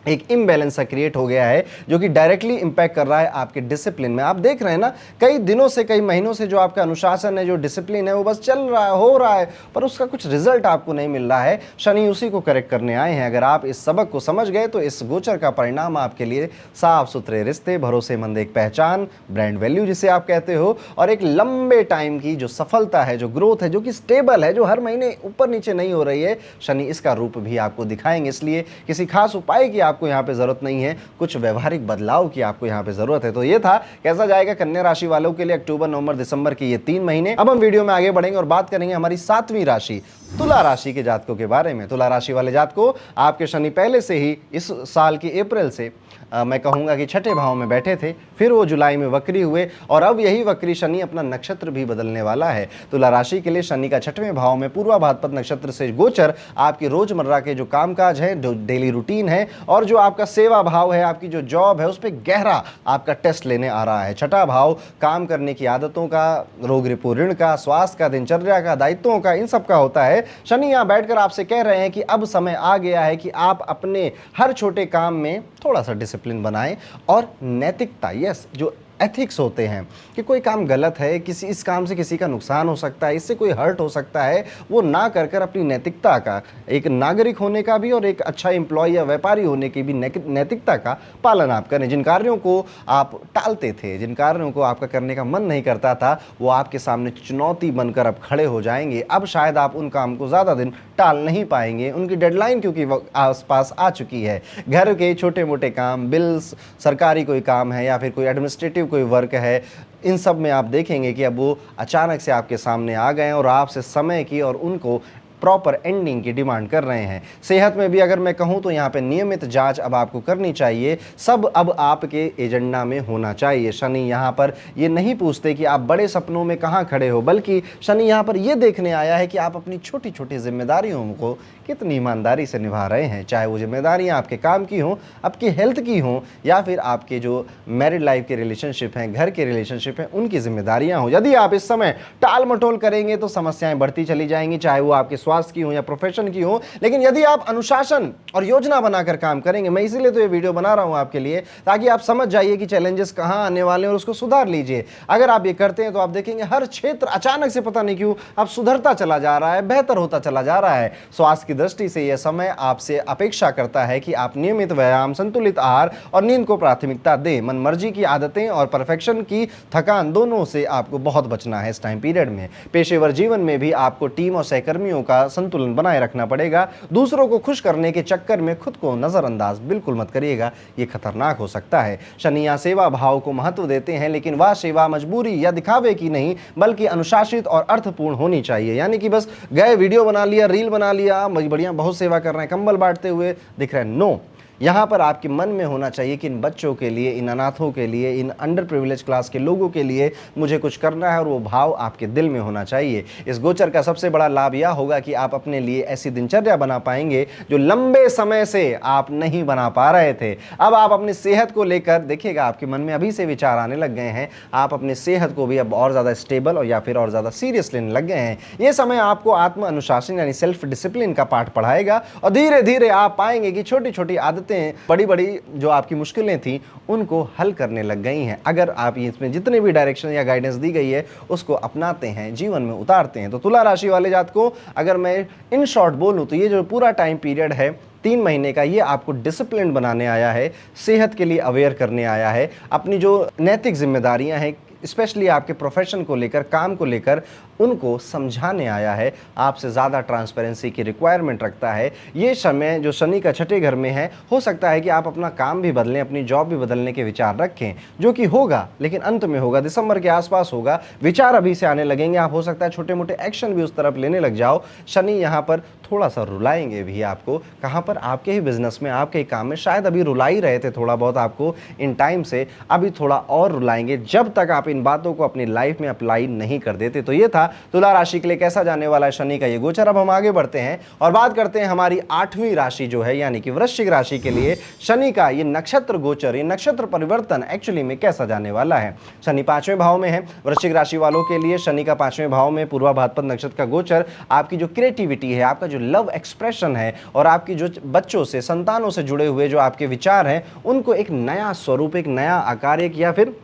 एक इम्बैलेंस सा क्रिएट हो गया है, जो कि डायरेक्टली इंपैक्ट कर रहा है आपके डिसिप्लिन में। आप देख रहे हैं ना, कई दिनों से, कई महीनों से जो आपका अनुशासन है, जो डिसिप्लिन है, वो बस चल रहा है, हो रहा है, पर उसका कुछ रिजल्ट आपको नहीं मिल रहा है। शनि उसी को करेक्ट करने आए हैं। अगर आप इस सबक को समझ गए तो इस गोचर का परिणाम आपके लिए साफ सुथरे रिश्ते, भरोसेमंद एक पहचान, ब्रांड वैल्यू जिसे आप कहते हो, और एक लंबे टाइम की जो सफलता है, जो ग्रोथ है, जो कि स्टेबल है, जो हर महीने ऊपर नीचे नहीं हो रही है, शनि इसका रूप भी आपको दिखाएंगे। इसलिए किसी खास उपाय की आपको यहाँ पे जरूरत नहीं है, कुछ व्यवहारिक बदलाव की आपको यहाँ पे जरूरत है। तो ये था कैसा जाएगा कन्या राशि वालों के लिए अक्टूबर, नवंबर, दिसंबर के ये 3 महीने। अब हम वीडियो में आगे बढ़ेंगे और बात करेंगे हमारी 7वीं राशि तुला राशि के जातकों के बारे में। तुला राशि वाले जातकों, आपके शनि पहले से ही इस साल की अप्रैल से मैं कहूँगा कि छठे भाव में बैठे थे, फिर वो जुलाई में वक्री हुए, और अब यही वक्री शनि अपना नक्षत्र भी बदलने वाला है। तुला राशि के लिए शनि का 6वें भाव में पूर्वा भाद्रपद नक्षत्र से गोचर आपकी रोजमर्रा के जो कामकाज है, जो डेली रूटीन है, और जो आपका सेवा भाव है, आपकी जो जॉब है, उस पर गहरा आपका टेस्ट लेने आ रहा है। छठा भाव काम करने की आदतों का, रोग रिपू ऋण का, स्वास्थ्य का, दिनचर्या का, दायित्वों का, इन सब का होता है। शनि यहाँ बैठकर आपसे कह रहे हैं कि अब समय आ गया है कि आप अपने हर छोटे काम में थोड़ा सा डिसिप्लिन बनाएं, और नैतिकता, यस, जो एथिक्स होते हैं कि कोई काम गलत है, किसी इस काम से किसी का नुकसान हो सकता है, इससे कोई हर्ट हो सकता है, वो ना कर कर अपनी नैतिकता का, एक नागरिक होने का भी और एक अच्छा एम्प्लॉय या व्यापारी होने की भी नैतिकता का पालन आप करें। जिन कार्यों को आप टालते थे, जिन कार्यों को आपका करने का मन नहीं करता था, वो आपके सामने चुनौती बनकर अब खड़े हो जाएंगे। अब शायद आप उन काम को ज़्यादा दिन टाल नहीं पाएंगे, उनकी डेडलाइन क्योंकि आसपास आ चुकी है। घर के छोटे मोटे काम, बिल्स, सरकारी कोई काम है या फिर कोई एडमिनिस्ट्रेटिव कोई वर्क है, इन सब में आप देखेंगे कि अब वो अचानक से आपके सामने आ गए और आपसे समय की और उनको प्रॉपर एंडिंग की डिमांड कर रहे हैं। सेहत में भी अगर मैं कहूं तो यहाँ पे नियमित जांच अब आपको करनी चाहिए, सब अब आपके एजेंडा में होना चाहिए। शनि यहाँ पर ये नहीं पूछते कि आप बड़े सपनों में कहाँ खड़े हो, बल्कि शनि यहाँ पर ये देखने आया है कि आप अपनी छोटी छोटी जिम्मेदारियों को कितनी ईमानदारी से निभा रहे हैं। चाहे वो जिम्मेदारियाँ आपके काम की हों, आपकी हेल्थ की हों, या फिर आपके जो मैरिड लाइफ के रिलेशनशिप हैं, घर के रिलेशनशिप हैं, उनकी जिम्मेदारियाँ हों। यदि आप इस समय टाल मटोल करेंगे तो समस्याएं बढ़ती चली जाएंगी, चाहे वो आपके स्वास्थ्य की हो या प्रोफेशन की हो। लेकिन यदि आप अनुशासन और योजना बनाकर काम करेंगे, मैं इसीलिए तो ये वीडियो बना रहा हूं आपके लिए, ताकि आप समझ जाइए कि चैलेंजेस कहां आने वाले हैं और उसको सुधार लीजिए। अगर आप ये करते हैं तो आप देखेंगे हर क्षेत्र अचानक से पता नहीं क्यों अब सुधरता चला जा रहा है, बेहतर होता चला जा रहा है। स्वास्थ्य की दृष्टि से यह समय आपसे अपेक्षा करता है कि आप नियमित व्यायाम, संतुलित आहार और नींद को प्राथमिकता दें। मनमर्जी की आदतें और परफेक्शन की थकान, दोनों से आपको बहुत बचना है इस टाइम पीरियड में। पेशेवर जीवन में भी आपको टीम और सहकर्मियों का संतुलन बनाए रखना पड़ेगा। दूसरों को खुश करने के चक्कर में खुद को नजरअंदाज बिल्कुल मत करिएगा, ये खतरनाक हो सकता है। शनि यहाँ सेवा भाव को महत्व देते हैं, लेकिन वह सेवा मजबूरी या दिखावे की नहीं, बल्कि अनुशासित और अर्थपूर्ण होनी चाहिए। यानी कि बस गए, वीडियो बना लिया, रील बना लिया, बढ़िया बहुत सेवा कर रहे हैं, कंबल बांटते हुए दिख रहे हैं, नो। यहाँ पर आपके मन में होना चाहिए कि इन बच्चों के लिए, इन अनाथों के लिए, इन अंडर प्रिविलेज क्लास के लोगों के लिए मुझे कुछ करना है, और वो भाव आपके दिल में होना चाहिए। इस गोचर का सबसे बड़ा लाभ यह होगा कि आप अपने लिए ऐसी दिनचर्या बना पाएंगे जो लंबे समय से आप नहीं बना पा रहे थे। अब आप अपनी सेहत को लेकर देखिएगा, आपके मन में अभी से विचार आने लग गए हैं, आप अपनी सेहत को भी अब और ज़्यादा स्टेबल और या फिर और ज़्यादा सीरियस लेने लग गए हैं। ये समय आपको आत्म अनुशासन यानी सेल्फ डिसिप्लिन का पाठ पढ़ाएगा, और धीरे धीरे आप पाएंगे कि छोटी छोटी आदतें, बड़ी बड़ी जो आपकी मुश्किलें थी, उनको हल करने लग गई हैं। अगर आप इसमें जितने भी डायरेक्शन या गाइडेंस दी गई है उसको अपनाते हैं, जीवन में उतारते हैं। तो तुला राशि वाले जातकों, अगर मैं इन शॉर्ट बोलूं तो ये जो पूरा टाइम पीरियड है 3 महीने का ये आपको डिसिप्लिन बनाने आया है, सेहत के लिए अवेयर करने आया है, अपनी जो नैतिक जिम्मेदारियां हैं स्पेशली आपके प्रोफेशन को लेकर, काम को लेकर, उनको समझाने आया है, आपसे ज़्यादा ट्रांसपेरेंसी की रिक्वायरमेंट रखता है। ये समय जो शनि का छठे घर में है, हो सकता है कि आप अपना काम भी बदलें, अपनी जॉब भी बदलने के विचार रखें, जो कि होगा लेकिन अंत में होगा, दिसंबर के आसपास होगा। विचार अभी से आने लगेंगे, आप हो सकता है छोटे मोटे एक्शन भी उस तरफ लेने लग जाओ। शनि यहाँ पर थोड़ा सा रुलाएंगे भी आपको, कहाँ पर? आपके ही बिजनेस में, आपके ही काम में। शायद अभी रुला ही रहे थे थोड़ा बहुत आपको इन टाइम से, अभी थोड़ा और रुलाएंगे जब तक आप इन बातों को अपनी लाइफ में अप्लाई नहीं कर देते। तो ये था तुला राशि के लिए कैसा जाने वाला है शनि का ये गोचर। अब हम आगे बढ़ते हैं और बात करते हैं हमारी 8वीं राशि जो है यानी कि वृश्चिक राशि के लिए शनि का ये नक्षत्र गोचर, ये नक्षत्र परिवर्तन एक्चुअली में कैसा जाने वाला है। शनि 5वें भाव में है। वृश्चिक राशि वालों के लिए शनि का 5वें भाव में पूर्वा भाद्रपद नक्षत्र का गोचर आपकी जो क्रिएटिविटी है, आपका जो लव एक्सप्रेशन है और आपकी जो बच्चों से, संतानों से जुड़े हुए जो आपके विचार हैं, उनको एक नया स्वरूप, एक नया आकार, एक या फिर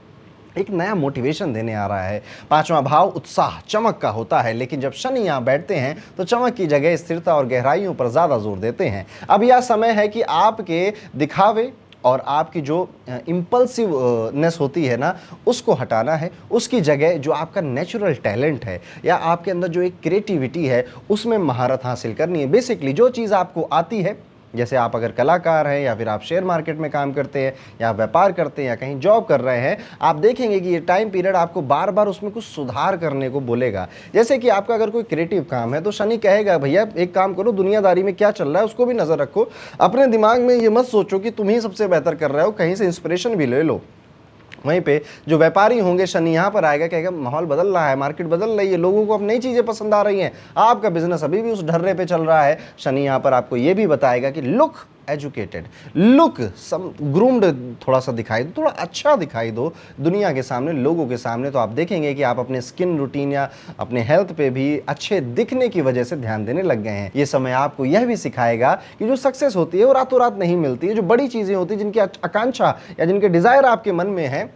एक नया मोटिवेशन देने आ रहा है। 5वां भाव उत्साह, चमक का होता है, लेकिन जब शनि यहाँ बैठते हैं तो चमक की जगह स्थिरता और गहराइयों पर ज़्यादा जोर देते हैं। अब यह समय है कि आपके दिखावे और आपकी जो इम्पल्सिवनेस होती है ना, उसको हटाना है। उसकी जगह जो आपका नेचुरल टैलेंट है या आपके अंदर जो एक क्रिएटिविटी है, उसमें महारत हासिल करनी है। बेसिकली जो चीज़ आपको आती है, जैसे आप अगर कलाकार हैं या फिर आप शेयर मार्केट में काम करते हैं या व्यापार करते हैं या कहीं जॉब कर रहे हैं, आप देखेंगे कि ये टाइम पीरियड आपको बार बार उसमें कुछ सुधार करने को बोलेगा। जैसे कि आपका अगर कोई क्रिएटिव काम है तो शनि कहेगा भैया एक काम करो, दुनियादारी में क्या चल रहा है उसको भी नज़र रखो, अपने दिमाग में ये मत सोचो कि तुम ही सबसे बेहतर कर रहे हो, कहीं से इंस्पिरेशन भी ले लो। वहीं पे जो व्यापारी होंगे, शनि यहाँ पर आएगा, कहेगा माहौल बदल रहा है, मार्केट बदल रही है, लोगों को अब नई चीज़ें पसंद आ रही हैं, आपका बिजनेस अभी भी उस ढर्रे पे चल रहा है। शनि यहाँ पर आपको ये भी बताएगा कि लुक एजुकेटेड, लुक सम ग्रूम्ड, थोड़ा सा दिखाई दो, थोड़ा अच्छा दिखाई दो दुनिया के सामने, लोगों के सामने। तो आप देखेंगे कि आप अपने स्किन रूटीन या अपने हेल्थ पे भी अच्छे दिखने की वजह से ध्यान देने लग गए हैं। ये समय आपको यह भी सिखाएगा कि जो सक्सेस होती है वो रातों रात नहीं मिलती है। जो बड़ी चीज़ें होती हैं, जिनकी आकांक्षा या जिनके डिज़ायर आपके मन में है,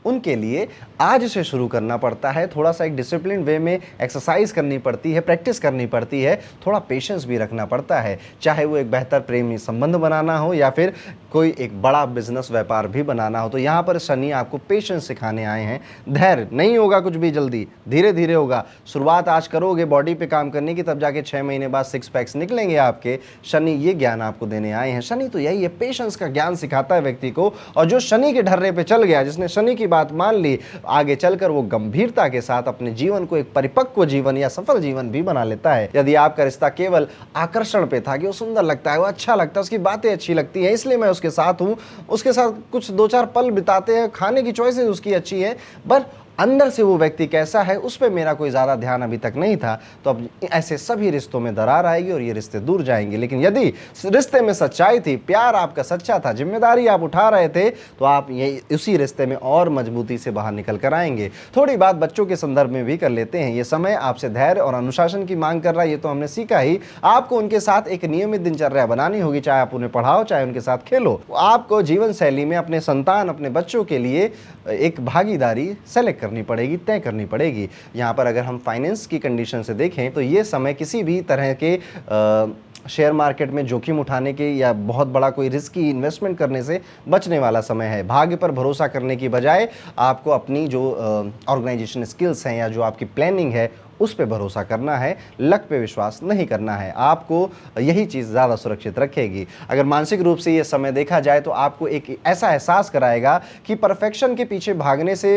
उनके लिए आज से शुरू करना पड़ता है। थोड़ा सा एक डिसिप्लिन वे में एक्सरसाइज करनी पड़ती है, प्रैक्टिस करनी पड़ती है, थोड़ा पेशेंस भी रखना पड़ता है। चाहे वो एक बेहतर प्रेमी संबंध बनाना हो या फिर कोई एक बड़ा बिजनेस व्यापार भी बनाना हो, तो यहाँ पर शनि आपको पेशेंस सिखाने आए हैं। धैर्य, नहीं होगा कुछ भी जल्दी, धीरे धीरे होगा। शुरुआत आज करोगे बॉडी पे काम करने की, तब जाके 6 महीने बाद 6 पैक्स निकलेंगे आपके। शनि ये ज्ञान आपको देने आए हैं। शनि तो यही है, पेशेंस का ज्ञान सिखाता है व्यक्ति को। और जो शनि के ढर्रे पे चल गया, जिसने शनि की बात मान ली, आगे चलकर वो गंभीरता के साथ अपने जीवन को एक परिपक्व जीवन या सफल जीवन भी बना लेता है। यदि आपका रिश्ता केवल आकर्षण पे था कि वो सुंदर लगता है, वो अच्छा लगता है, उसकी बातें अच्छी लगती हैं, इसलिए मैं उसके साथ हूं, उसके साथ कुछ 2-4 पल बिताते हैं, खाने की चॉइसेस उसकी अच्छी है, पर अंदर से वो व्यक्ति कैसा है उस पर मेरा कोई ज़्यादा ध्यान अभी तक नहीं था, तो अब ऐसे सभी रिश्तों में दरार आएगी और ये रिश्ते दूर जाएंगे। लेकिन यदि रिश्ते में सच्चाई थी, प्यार आपका सच्चा था, जिम्मेदारी आप उठा रहे थे, तो आप ये उसी रिश्ते में और मजबूती से बाहर निकल कर आएंगे। थोड़ी बात बच्चों के संदर्भ में भी कर लेते हैं। ये समय आपसे धैर्य और अनुशासन की मांग कर रहा है, ये तो हमने सीखा ही। आपको उनके साथ एक नियमित दिनचर्या बनानी होगी, चाहे आप उन्हें पढ़ाओ चाहे उनके साथ खेलो। आपको जीवन शैली में अपने संतान, अपने बच्चों के लिए एक भागीदारी सेलेक्ट करनी पड़ेगी, तय करनी पड़ेगी। यहाँ पर अगर हम फाइनेंस की कंडीशन से देखें तो ये समय किसी भी तरह के शेयर मार्केट में जोखिम उठाने के या बहुत बड़ा कोई रिस्की इन्वेस्टमेंट करने से बचने वाला समय है। भाग्य पर भरोसा करने की बजाय आपको अपनी जो ऑर्गेनाइजेशन स्किल्स हैं या जो आपकी प्लानिंग है उस पे भरोसा करना है, लक पे विश्वास नहीं करना है। आपको यही चीज़ ज़्यादा सुरक्षित रखेगी। अगर मानसिक रूप से ये समय देखा जाए तो आपको एक ऐसा एहसास कराएगा कि परफेक्शन के पीछे भागने से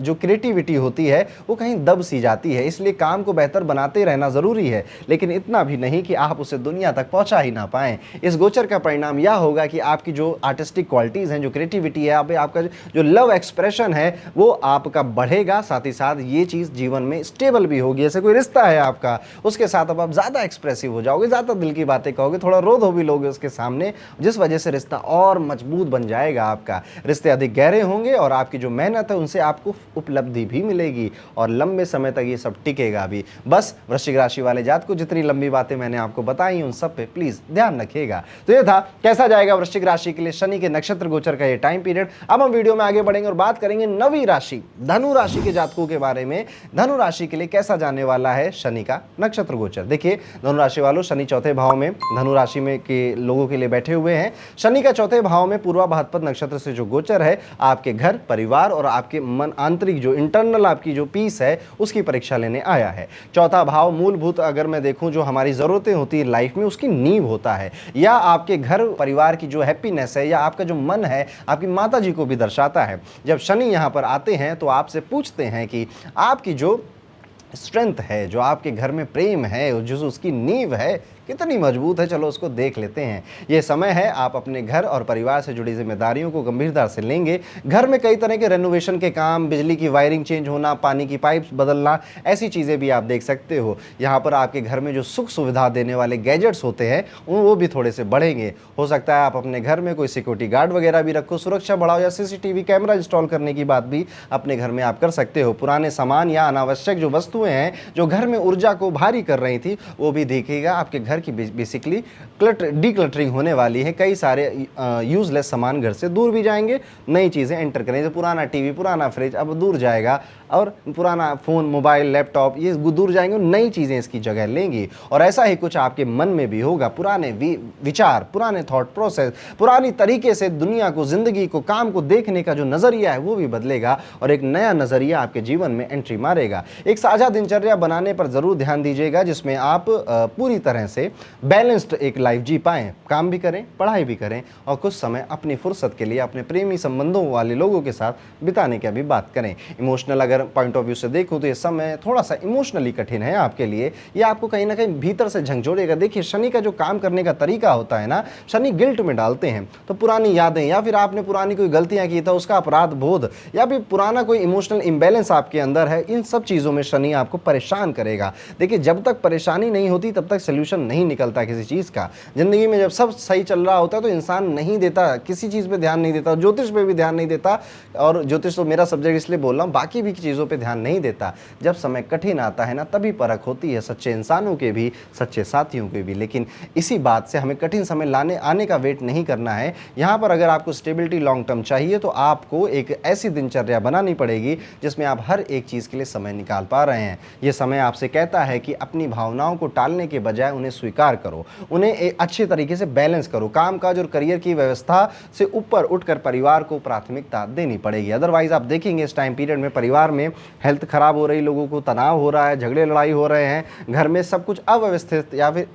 जो क्रिएटिविटी होती है वो कहीं दब सी जाती है। इसलिए काम को बेहतर बनाते रहना ज़रूरी है, लेकिन इतना भी नहीं कि आप उसे दुनिया तक पहुँचा ही ना पाएँ। इस गोचर का परिणाम यह होगा कि आपकी जो आर्टिस्टिक क्वालिटीज़ हैं, जो क्रिएटिविटी है, आपका जो लव एक्सप्रेशन है वो आपका बढ़ेगा। साथ ही साथ ये चीज़ जीवन में स्टेबल भी होगी। जैसे कोई रिश्ता है आपका, उसके साथ अब आप ज़्यादा एक्सप्रेसिव हो जाओगे, ज़्यादा दिल की बातें कहोगे, थोड़ा रोध हो भी लोगे उसके सामने, जिस वजह से रिश्ता और मजबूत बन जाएगा आपका। रिश्ते अधिक गहरे होंगे और आपकी जो मेहनत है उनसे आपको उपलब्धि भी मिलेगी और लंबे समय तक ये सब टिकेगा भी। बस वृश्चिक राशि वाले जात को जितनी लंबी बातें मैंने आपको बताई उन सब पे प्लीज़ ध्यान रखिएगा। तो ये था कैसा जाएगा वृश्चिक राशि के लिए शनि के नक्षत्र गोचर का ये टाइम पीरियड। अब हम वीडियो में आगे बढ़ेंगे और बात करेंगे 9वीं राशि धनु राशि के जातकों के बारे में। धनु राशि के लिए कैसा आने वाला है शनि का नक्षत्र गोचर। देखिए धनु राशि वालों, शनि चौथे भाव में धनु राशि में के लोगों के लिए बैठे हुए हैं। शनि का चौथे भाव में पूर्वा भाद्रपद नक्षत्र से जो गोचर है आपके घर, परिवार और आपके मन, आंतरिक जो इंटरनल आपकी जो पीस है उसकी परीक्षा लेने आया है। चौथा भाव मूलभूत अगर मैं देखूं जो हमारी जरूरतें होती है लाइफ में उसकी नींव होता है, या आपके घर परिवार की जो हैप्पीनेस है या आपका जो मन है आपकी माता जी को भी दर्शाता है। जब शनि यहाँ पर आते हैं तो आपसे पूछते हैं कि आपकी जो स्ट्रेंथ है, जो आपके घर में प्रेम है, जो उसकी नींव है कितनी मजबूत है, चलो उसको देख लेते हैं। ये समय है आप अपने घर और परिवार से जुड़ी जिम्मेदारियों को गंभीरता से लेंगे। घर में कई तरह के रेनोवेशन के काम, बिजली की वायरिंग चेंज होना, पानी की पाइप्स बदलना, ऐसी चीज़ें भी आप देख सकते हो। यहाँ पर आपके घर में जो सुख सुविधा देने वाले गैजेट्स होते हैं वो भी थोड़े से बढ़ेंगे। हो सकता है आप अपने घर में कोई सिक्योरिटी गार्ड वगैरह भी रखो, सुरक्षा बढ़ाओ, या CCTV कैमरा इंस्टॉल करने की बात भी अपने घर में आप कर सकते हो। पुराने सामान या अनावश्यक जो वस्तुएं हैं जो घर में ऊर्जा को भारी कर रही थी वो भी देखिएगा। आपके घर की बेसिकली डीक्लटरिंग होने वाली है। कई सारे यूजलेस सामान घर से दूर भी जाएंगे, नई चीज़ें एंटर करेंगे। पुराना टीवी, पुराना फ्रिज अब दूर जाएगा, और पुराना फ़ोन, मोबाइल, लैपटॉप ये दूर जाएंगे, नई चीज़ें इसकी जगह लेंगी। और ऐसा ही कुछ आपके मन में भी होगा। पुराने विचार, पुराने थॉट प्रोसेस, पुरानी तरीके से दुनिया को, ज़िंदगी को, काम को देखने का जो नज़रिया है वो भी बदलेगा और एक नया नज़रिया आपके जीवन में एंट्री मारेगा। एक साझा दिनचर्या बनाने पर ज़रूर ध्यान दीजिएगा जिसमें आप पूरी तरह से बैलेंस्ड एक लाइफ जी पाएँ, काम भी करें, पढ़ाई भी करें और कुछ समय अपनी फुर्सत के लिए अपने प्रेमी संबंधों वाले लोगों के साथ बिताने की भी बात करें। इमोशनल अगर पॉइंट ऑफ व्यू से देखो तो ये समय थोड़ा सा इमोशनली कठिन है आपके लिए। ये आपको कहीं ना कहीं भीतर से झंझोड़ेगा। देखिए शनि का जो काम करने का तरीका होता है ना, शनि गिल्ट में डालते हैं। तो पुरानी यादें या फिर आपने पुरानी कोई गलतियां की था उसका अपराध बोध या फिर पुराना कोई इमोशनल इम्बैलेंस आपके अंदर है, इन सब चीज़ों में शनि आपको परेशान करेगा। देखिए जब तक परेशानी नहीं होती तब तक सोल्यूशन नहीं निकलता किसी चीज़ का। जिंदगी में जब सब सही चल रहा होता है तो इंसान नहीं देता, किसी चीज़ पे ध्यान नहीं देता, ज्योतिष पे भी ध्यान नहीं देता। और ज्योतिष तो मेरा सब्जेक्ट इसलिए बोल रहा हूँ, बाकी भी चीज़ों पे ध्यान नहीं देता। जब समय कठिन आता है ना तभी परख होती है सच्चे इंसानों के भी, सच्चे साथियों के भी। लेकिन इसी बात से हमें कठिन समय आने का वेट नहीं करना है। यहाँ पर अगर आपको स्टेबिलिटी लॉन्ग टर्म चाहिए तो आपको एक ऐसी दिनचर्या बनानी पड़ेगी जिसमें आप हर एक चीज़ के लिए समय निकाल पा रहे हैं। ये समय आपसे कहता है कि अपनी भावनाओं को टालने के बजाय उन्हें स्वीकार करो, उन्हें एक अच्छे तरीके से बैलेंस करो। कामकाज और करियर की व्यवस्था से ऊपर उठकर परिवार को प्राथमिकता देनी पड़ेगी। अदरवाइज आप देखेंगे इस टाइम पीरियड में परिवार में हेल्थ खराब हो रही, लोगों को तनाव हो रहा है, झगड़े लड़ाई हो रहे हैं, घर में सब कुछ अव्यवस्थित या फिर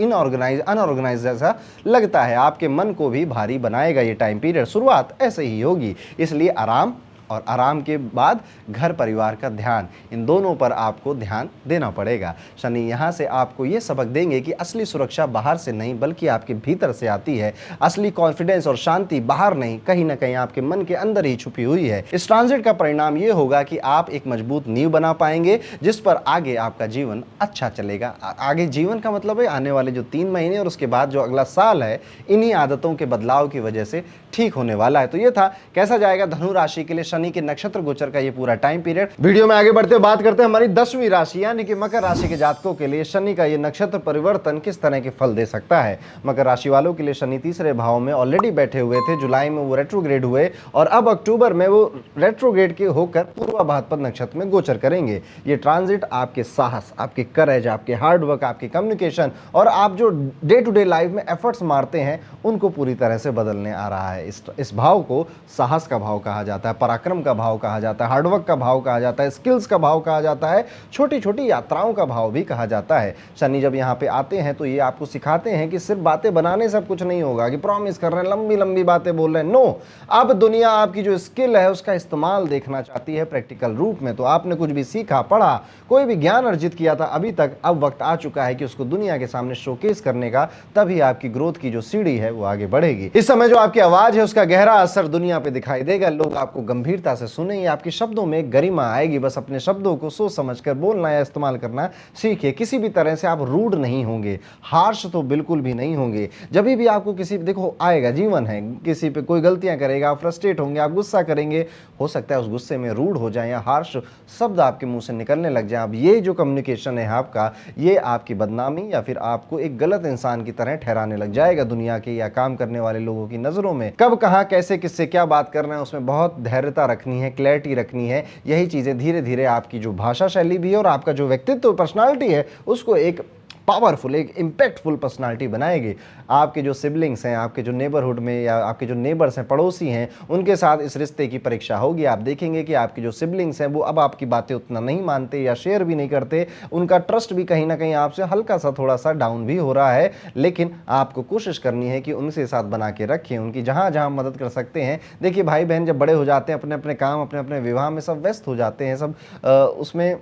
अनऑर्गेनाइज जैसा लगता है। आपके मन को भी भारी बनाएगा ये टाइम पीरियड। शुरुआत ऐसे ही होगी, इसलिए आराम और आराम के बाद घर परिवार का ध्यान, इन दोनों पर आपको ध्यान देना पड़ेगा। शनि यहाँ से आपको ये सबक देंगे कि असली सुरक्षा बाहर से नहीं बल्कि आपके भीतर से आती है। असली कॉन्फिडेंस और शांति बाहर नहीं, कहीं ना कहीं आपके मन के अंदर ही छुपी हुई है। इस ट्रांजिट का परिणाम ये होगा कि आप एक मजबूत नींव बना पाएंगे जिस पर आगे आपका जीवन अच्छा चलेगा। आगे जीवन का मतलब है आने वाले जो 3 महीने और उसके बाद जो अगला साल है, इन्हीं आदतों के बदलाव की वजह से ठीक होने वाला है। तो ये था कैसा जाएगा धनु राशि के लिए शनि के नक्षत्र गोचर का ये पूरा टाइम पीरियड। वीडियो में आगे बढ़ते बात करते हैं हमारी 10वीं राशि यानी कि मकर राशि के जातकों के लिए शनि का ये नक्षत्र परिवर्तन किस तरह के फल दे सकता है। मकर राशि वालों के लिए शनि तीसरे भाव में ऑलरेडी बैठे हुए थे, जुलाई में वो रेट्रोग्रेड हुए और अब अक्टूबर में वो रेट्रोग्रेड के होकर पूर्वा भाद्रपद नक्षत्र में गोचर करेंगे। ये ट्रांजिट आपके साहस, आपके करेज, आपके हार्डवर्क, आपकी कम्युनिकेशन और आप जो डे टू डे लाइफ में एफर्ट्स मारते हैं उनको पूरी तरह से बदलने आ रहा है। इस भाव को साहस का भाव कहा जाता है, पराक्रम का भाव कहा जाता है, हार्डवर्क का भाव कहा जाता है, स्किल्स का भाव कहा जाता है, छोटी छोटी यात्राओं का भाव भी कहा जाता है। शनि जब यहाँ पे आते हैं तो ये आपको सिखाते हैं कि सिर्फ बातें बनाने सब कुछ नहीं होगा, कि प्रॉमिस कर रहे हैं, लंबी लंबी बातें बोल रहे हैं। नो, अब दुनिया आपकी जो स्किल है उसका इस्तेमाल देखना चाहती है प्रैक्टिकल रूप में। तो आपने कुछ भी सीखा, पढ़ा, कोई भी ज्ञान अर्जित किया था अभी तक, अब वक्त आ चुका है कि उसको दुनिया के सामने शोकेस करने का। तभी आपकी ग्रोथ की जो सीढ़ी है वो आगे बढ़ेगी। इस समय जो आपकी आवाज है उसका गहरा असर दुनिया पे दिखाई देगा। लोग आपको गंभीरता से सुनेंगे, आपके शब्दों में गरिमा आएगी। बस अपने शब्दों को सोच समझकर बोलना या इस्तेमाल करना सीखिए। किसी भी तरह से आप रूड नहीं होंगे, हार्श तो बिल्कुल भी नहीं होंगे। जब भी आपको किसी, देखो आएगा, जीवन है, किसी पे कोई गलतियां करेगा, आप फ्रस्ट्रेट होंगे, आप गुस्सा करेंगे, हो सकता है उस गुस्से में रूड हो जाए या हार्श शब्द आपके मुंह से निकलने लग जाए। अब ये जो कम्युनिकेशन है आपका, ये आपकी बदनामी या फिर आपको एक गलत इंसान की तरह ठहराने लग जाएगा दुनिया के या काम करने वाले लोगों की नजरों में। कब, कहां, कैसे, किससे क्या बात करना है उसमें बहुत धैर्यता स्पष्टता रखनी है, क्लैरिटी रखनी है। यही चीज़ें धीरे धीरे आपकी जो भाषा शैली भी है और आपका जो व्यक्तित्व पर्सनालिटी है उसको एक पावरफुल, एक इम्पैक्टफुल पर्सनालिटी बनाएगी। आपके जो सिबलिंग्स हैं, आपके जो नेबरहुड में या आपके जो नेबर्स हैं, पड़ोसी हैं, उनके साथ इस रिश्ते की परीक्षा होगी। आप देखेंगे कि आपके जो सिबलिंग्स हैं वो अब आपकी बातें उतना नहीं मानते या शेयर भी नहीं करते। उनका ट्रस्ट भी कहीं ना कहीं आपसे हल्का सा थोड़ा सा डाउन भी हो रहा है, लेकिन आपको कोशिश करनी है कि उनसे साथ बना के रखें, उनकी जहाँ जहाँ मदद कर सकते हैं। देखिए भाई बहन जब बड़े हो जाते हैं, अपने अपने काम, अपने अपने विवाह में सब व्यस्त हो जाते हैं, सब उसमें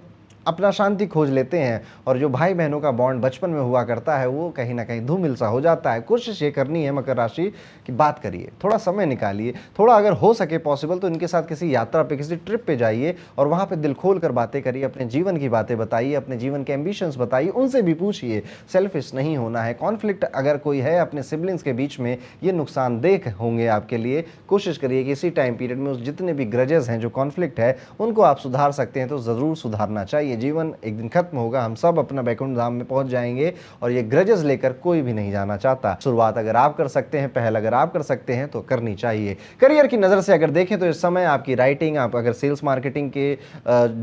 अपना शांति खोज लेते हैं, और जो भाई बहनों का बॉन्ड बचपन में हुआ करता है वो कहीं ना कहीं धूमिल सा हो जाता है। कोशिश ये करनी है मकर राशि की बात करिए, थोड़ा समय निकालिए, थोड़ा अगर हो सके पॉसिबल तो इनके साथ किसी यात्रा पे, किसी ट्रिप पे जाइए और वहाँ पे दिल खोल कर बातें करिए, अपने जीवन की बातें बताइए, अपने जीवन के एम्बिशंस बताइए, उनसे भी पूछिए। सेल्फिश नहीं होना है। कॉन्फ्लिक्ट अगर कोई है अपने सिबलिंग्स के बीच में, ये नुकसानदेह होंगे आपके लिए। कोशिश करिए कि इसी टाइम पीरियड में उस जितने भी ग्रजेस हैं, जो कॉन्फ्लिक्ट है, उनको आप सुधार सकते हैं तो ज़रूर सुधारना चाहिए। जीवन एक दिन खत्म होगा, हम सब अपना बैकुंठ धाम में पहुंच जाएंगे और ये ग्रजेस लेकर कोई भी नहीं जाना चाहता। शुरुआत अगर आप कर सकते हैं, पहल अगर आप कर सकते हैं तो करनी चाहिए। करियर की नज़र से अगर देखें तो इस समय आपकी राइटिंग, आप अगर सेल्स मार्केटिंग के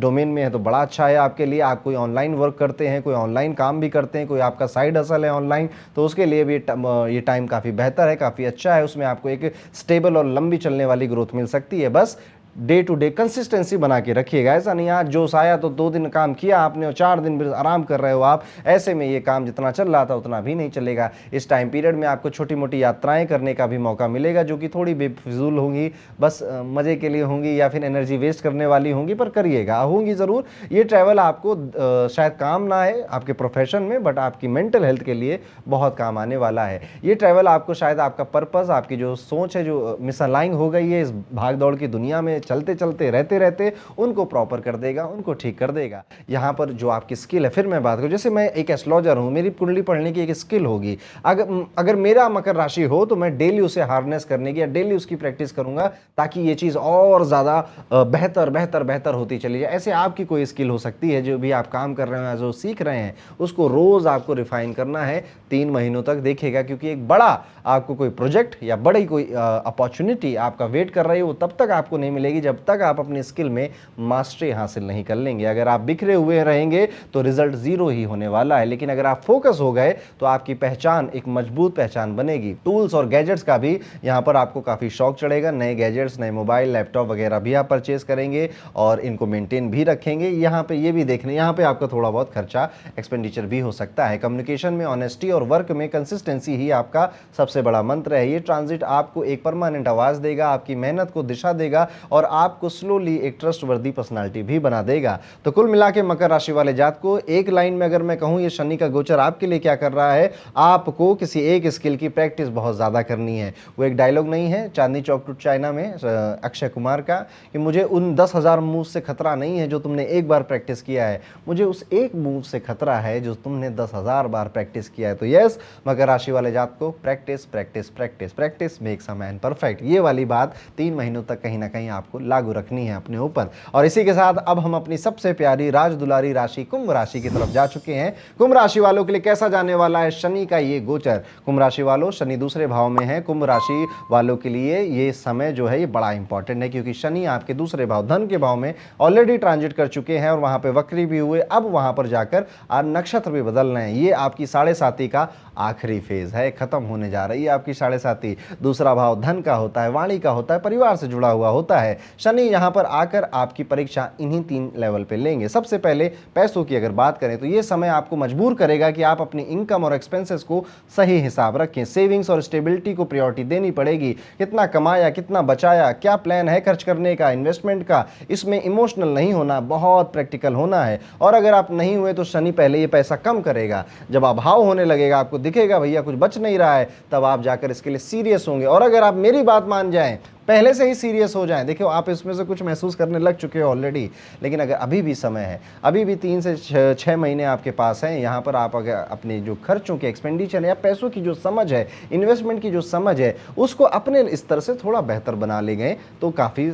डोमेन में है तो बड़ा अच्छा है आपके लिए। आप कोई ऑनलाइन वर्क करते हैं, कोई ऑनलाइन काम भी करते हैं, कोई आपका साइड हसल है ऑनलाइन, तो उसके लिए भी ये टाइम काफ़ी बेहतर है, काफ़ी अच्छा है। उसमें आपको एक स्टेबल और लंबी चलने वाली ग्रोथ मिल सकती है। बस डे टू डे कंसिस्टेंसी बना के रखिएगा। ऐसा नहीं आज जोश आया तो 2 दिन काम किया आपने और 4 दिन फिर आराम कर रहे हो आप, ऐसे में ये काम जितना चल रहा था उतना भी नहीं चलेगा। इस टाइम पीरियड में आपको छोटी मोटी यात्राएं करने का भी मौका मिलेगा, जो कि थोड़ी बेफिजूल होंगी, बस मज़े के लिए होंगी या फिर एनर्जी वेस्ट करने वाली होंगी, पर करिएगा, होंगी ज़रूर। ये ट्रैवल आपको शायद काम ना आए आपके प्रोफेशन में, बट आपकी मेंटल हेल्थ के लिए बहुत काम आने वाला है। ये ट्रैवल आपको शायद आपका पर्पस, आपकी जो सोच है जो मिसअलाइन हो गई है इस भाग दौड़ की दुनिया में, चलते चलते रहते रहते उनको प्रॉपर कर देगा, उनको ठीक कर देगा। यहाँ पर जो आपकी स्किल है, फिर मैं बात करूँ, जैसे मैं एक एस्ट्रोलॉजर हूँ, मेरी कुंडली पढ़ने की एक स्किल होगी। अगर मेरा मकर राशि हो तो मैं डेली उसे हार्नेस करने की या डेली उसकी प्रैक्टिस करूंगा, ताकि ये चीज़ और ज़्यादा बेहतर बेहतर बेहतर होती चली जाए। ऐसे आपकी कोई स्किल हो सकती है, जो भी आप काम कर रहे हैं, जो सीख रहे हैं, उसको रोज़ आपको रिफाइन करना है 3 महीनों तक। देखिएगा, क्योंकि एक बड़ा आपको कोई प्रोजेक्ट या बड़ी कोई अपॉर्चुनिटी आपका वेट कर रही है, वो तब तक आपको नहीं मिलेगी जब तक आप अपनी स्किल में मास्टरी हासिल नहीं कर लेंगे। अगर आप बिखरे हुए रहेंगे तो रिजल्ट 0 ही होने वाला है, लेकिन अगर आप फोकस हो गए तो आपकी पहचान एक मजबूत पहचान बनेगी। टूल्स और गैजेट्स का भी यहाँ पर आपको काफ़ी शौक चढ़ेगा। नए गैजेट्स, नए मोबाइल, लैपटॉप वगैरह भी आप परचेज करेंगे और इनको मेंटेन भी रखेंगे। यहाँ पे ये भी देखने, यहाँ पे आपका थोड़ा बहुत खर्चा एक्सपेंडिचर भी हो सकता है। कम्युनिकेशन में ऑनेस्टी और वर्क में कंसिस्टेंसी ही आपका सबसे बड़ा मंत्र है। ये ट्रांजिट आपको एक परमानेंट आवाज़ देगा, आपकी मेहनत को दिशा देगा और आपको स्लोली एक ट्रस्टवर्दी पर्सनालिटी भी बना देगा। तो कुल मिला के मकर राशि वाले जात को एक लाइन में अगर मैं कहूँ, ये शनि का गोचर आपके लिए क्या कर रहा है, आपको किसी एक स्किल की प्रैक्टिस बहुत ज़्यादा करनी है। वो एक डायलॉग नहीं है चांदनी चौक टू चाइना में अक्षय कुमार का, कि मुझे उन 10,000 मूव से खतरा नहीं है जो तुमने एक बार प्रैक्टिस किया है, मुझे उस एक मूव से खतरा है जो तुमने 10,000 बार प्रैक्टिस किया है। तो यस, मकर राशि वाले जात को practice practice practice practice makes a man perfect, ये वाली बात 3 महीनों तक कहीं ना कहीं आपको लागू रखनी है अपने ऊपर। और इसी के साथ अब हम अपनी सबसे प्यारी राज दुलारी राशि कुंभ राशि की तरफ जा चुके हैं। कुंभ राशि वालों के लिए कैसा जाने वाला है शनि का ये गोचर। कुंभ राशि वालों, शनि दूसरे भाव में है। कुंभ राशि वालों के लिए ये समय जो है ये बड़ा इंपॉर्टेंट है, क्योंकि शनि आपके दूसरे भाव धन के भाव में ऑलरेडी ट्रांजिट कर चुके हैं और वहां पे वक्री भी हुए। अब वहां पर जाकर नक्षत्र भी बदल रहे हैं। ये आपकी 7.5 का आखिरी फेज है, खत्म होने जा रही है आपकी 7.5। दूसरा भाव धन का होता है, वाणी का होता है, परिवार से जुड़ा हुआ होता है। शनि यहां पर आकर आपकी परीक्षा इन्हीं 3 लेवल पे लेंगे। सबसे पहले पैसों की अगर बात करें तो ये समय आपको मजबूर करेगा कि आप अपनी इनकम और एक्सपेंसेस को सही हिसाब रखें। सेविंग्स और स्टेबिलिटी को प्रायोरिटी देनी पड़ेगी। कितना कमाया, कितना बचाया, क्या प्लान है खर्च करने का, इन्वेस्टमेंट का, इसमें इमोशनल नहीं होना, बहुत प्रैक्टिकल होना है। और अगर आप नहीं हुए तो शनि पहले ये पैसा कम करेगा। जब अभाव होने लगेगा, आपको दिखेगा भैया कुछ बच नहीं रहा है, तब आप जाकर इसके लिए सीरियस होंगे। और अगर आप मेरी बात मान जाएं, पहले से ही सीरियस हो जाएं, देखियो आप इसमें से कुछ महसूस करने लग चुके हो ऑलरेडी, लेकिन अगर अभी भी समय है, अभी भी 3 से 6 महीने आपके पास हैं, यहाँ पर आप अगर अपने जो खर्चों के एक्सपेंडिचर या पैसों की जो समझ है, इन्वेस्टमेंट की जो समझ है, उसको अपने स्तर से थोड़ा बेहतर बना ले गए तो काफ़ी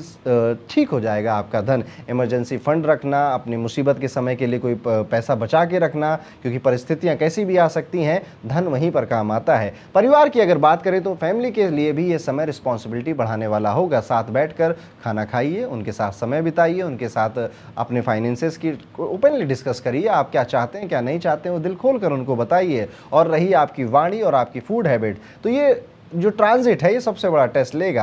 ठीक हो जाएगा आपका धन। इमरजेंसी फंड रखना, अपनी मुसीबत के समय के लिए कोई पैसा बचा के रखना, क्योंकि परिस्थितियाँ कैसी भी आ सकती हैं, धन वहीं पर काम आता है। परिवार की अगर बात करें तो फैमिली के लिए भी ये समय रिस्पॉन्सिबिलिटी बढ़ाने वाला वाला होगा। साथ बैठकर खाना खाइए, उनके साथ समय बिताइए, उनके साथ अपने फाइनेंसेस की ओपनली डिस्कस करिए, आप क्या चाहते हैं क्या नहीं चाहते हैं वो दिल खोल कर उनको बताइए। और रही आपकी वाणी और आपकी फूड हैबिट, तो ये जो ट्रांजिट है ये सबसे बड़ा टेस्ट लेगा।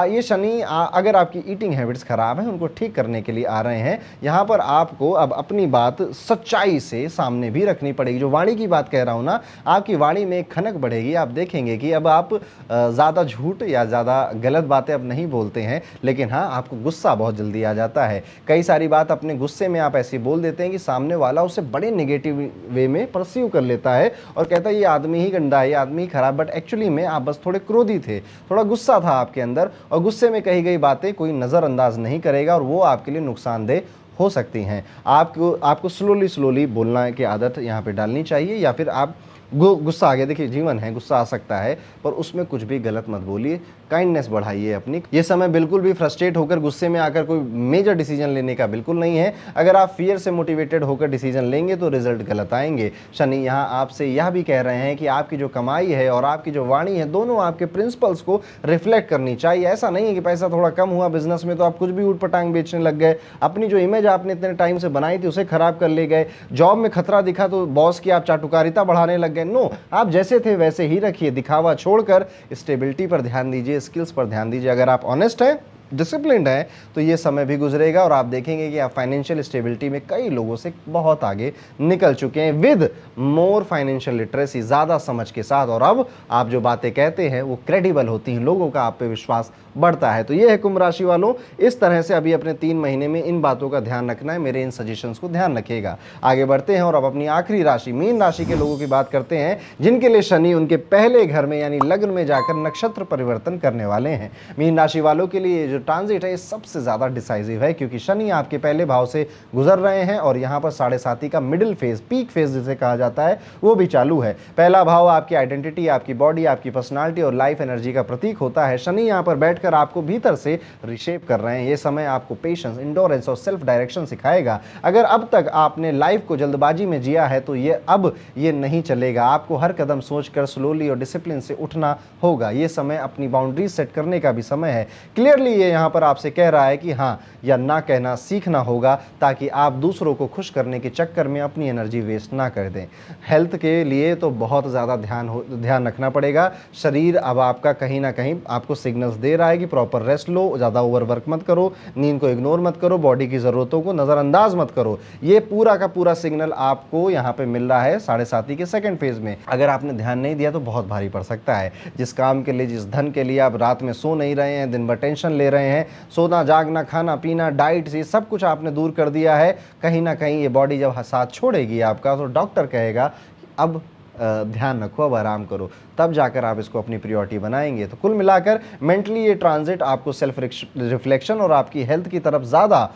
ये शनि अगर आपकी ईटिंग हैबिट्स खराब हैं उनको ठीक करने के लिए आ रहे हैं। यहाँ पर आपको अब अपनी बात सच्चाई से सामने भी रखनी पड़ेगी। जो वाणी की बात कह रहा हूँ ना, आपकी वाणी में एक खनक बढ़ेगी। आप देखेंगे कि अब आप ज़्यादा झूठ या ज़्यादा गलत बातें अब नहीं बोलते हैं, लेकिन हाँ आपको गुस्सा बहुत जल्दी आ जाता है। कई सारी बात अपने गुस्से में आप ऐसी बोल देते हैं कि सामने वाला उसे बड़े नेगेटिव वे में परसीव कर लेता है और कहता है ये आदमी ही गंदा है, ये आदमी ही खराब। बट एक्चुअली में आप बस थोड़े क्रोधी थे, थोड़ा गुस्सा था आपके अंदर, और गुस्से में कही गई बातें कोई नज़रअंदाज नहीं करेगा और वो आपके लिए नुकसानदेह हो सकती हैं। आपको स्लोली बोलना की आदत यहाँ पे डालनी चाहिए। या फिर आप गुस्सा आ गया, देखिए जीवन है, गुस्सा आ सकता है, पर उसमें कुछ भी गलत मत बोलिए, काइंडनेस बढ़ाइए अपनी। ये समय बिल्कुल भी फ्रस्ट्रेट होकर गुस्से में आकर कोई मेजर डिसीजन लेने का बिल्कुल नहीं है। अगर आप फियर से मोटिवेटेड होकर डिसीजन लेंगे तो रिजल्ट गलत आएंगे। शनि यहाँ आपसे यह भी कह रहे हैं कि आपकी जो कमाई है और आपकी जो वाणी है दोनों आपके प्रिंसिपल्स को रिफ्लेक्ट करनी चाहिए। ऐसा नहीं है कि पैसा थोड़ा कम हुआ बिजनेस में तो आप कुछ भी ऊट पटांग बेचने लग गए, अपनी जो इमेज आपने इतने टाइम से बनाई थी उसे खराब कर ले गए, जॉब में खतरा दिखा तो बॉस की आप चाटुकारिता बढ़ाने लग गए। नो, आप जैसे थे वैसे ही रखिए, दिखावा छोड़कर स्टेबिलिटी पर ध्यान दीजिए, स्किल्स पर ध्यान दीजिए। अगर आप ऑनेस्ट हैं, डिसिप्लिन्ड है, तो ये समय भी गुजरेगा और आप देखेंगे कि आप फाइनेंशियल स्टेबिलिटी में कई लोगों से बहुत आगे निकल चुके हैं विद मोर फाइनेंशियल लिटरेसी, ज़्यादा समझ के साथ। और अब आप जो बातें कहते हैं वो क्रेडिबल होती हैं, लोगों का आप पे विश्वास बढ़ता है। तो ये है कुंभ राशि वालों, इस तरह से अभी अपने 3 महीने में इन बातों का ध्यान रखना है, मेरे इन सजेशंस को ध्यान रखिएगा। आगे बढ़ते हैं और अब अपनी आखिरी राशि मीन राशि के लोगों की बात करते हैं, जिनके लिए शनि उनके पहले घर में यानी लग्न में जाकर नक्षत्र परिवर्तन करने वाले हैं। मीन राशि वालों के लिए जो ट्रांजिट है ये सबसे ज्यादा डिसाइसिव है, क्योंकि शनि आपके पहले भाव से गुजर रहे हैं और यहाँ पर 7.5 का मिडिल फेज, पीक फेज जिसे कहा जाता है, वो भी चालू है। पहला भाव आपकी आइडेंटिटी, आपकी बॉडी, आपकी पर्सनालिटी और लाइफ एनर्जी का प्रतीक होता है। शनि यहाँ पर बैठकर आपको भीतर से रिशेप कर रहे हैं। ये समय आपको पेशेंस, इंडोरेंस और सेल्फ डायरेक्शन सिखाएगा। अगर अब तक आपने लाइफ को जल्दबाजी में जिया है तो ये नहीं चलेगा। आपको हर कदम सोचकर स्लोली और डिसिप्लिन से उठना होगा। ये समय अपनी बाउंड्रीज सेट करने का भी समय है। क्लियरली ये यहाँ पर आपसे कह रहा है कि हाँ या ना कहना सीखना होगा, ताकि आप दूसरों को खुश करने के चक्कर में अपनी एनर्जी वेस्ट ना कर दें। हेल्थ के लिए तो बहुत ज़्यादा ध्यान रखना पड़ेगा। शरीर अब आपका कहीं ना कहीं आपको सिग्नल्स दे रहा है कि प्रॉपर रेस्ट लो, ज़्यादा ओवरवर्क मत करो, नींद को इग्नोर मत करो, बॉडी की ज़रूरतों को नज़रअंदाज मत करो। ये पूरा का पूरा सिग्नल आपको यहाँ पे मिल रहा है 7.5 के सेकंड फेज में। अगर आपने ध्यान नहीं दिया तो बहुत भारी पड़ सकता है। जिस काम के लिए, जिस धन के लिए आप रात में सो नहीं रहे हैं, दिन भर टेंशन ले रहे हैं, सोना जागना, खाना पीना, डाइट, ये सब कुछ आपने दूर कर दिया है, कहीं ना कहीं ये बॉडी जब साथ छोड़ेगी आपका तो डॉक्टर कहेगा अब ध्यान रखो, अब आराम करो, तब जाकर आप इसको अपनी प्रायोरिटी बनाएंगे। तो कुल मिलाकर मेंटली ये ट्रांजिट आपको सेल्फ रिफ्लेक्शन और आपकी हेल्थ की तरफ ज़्यादा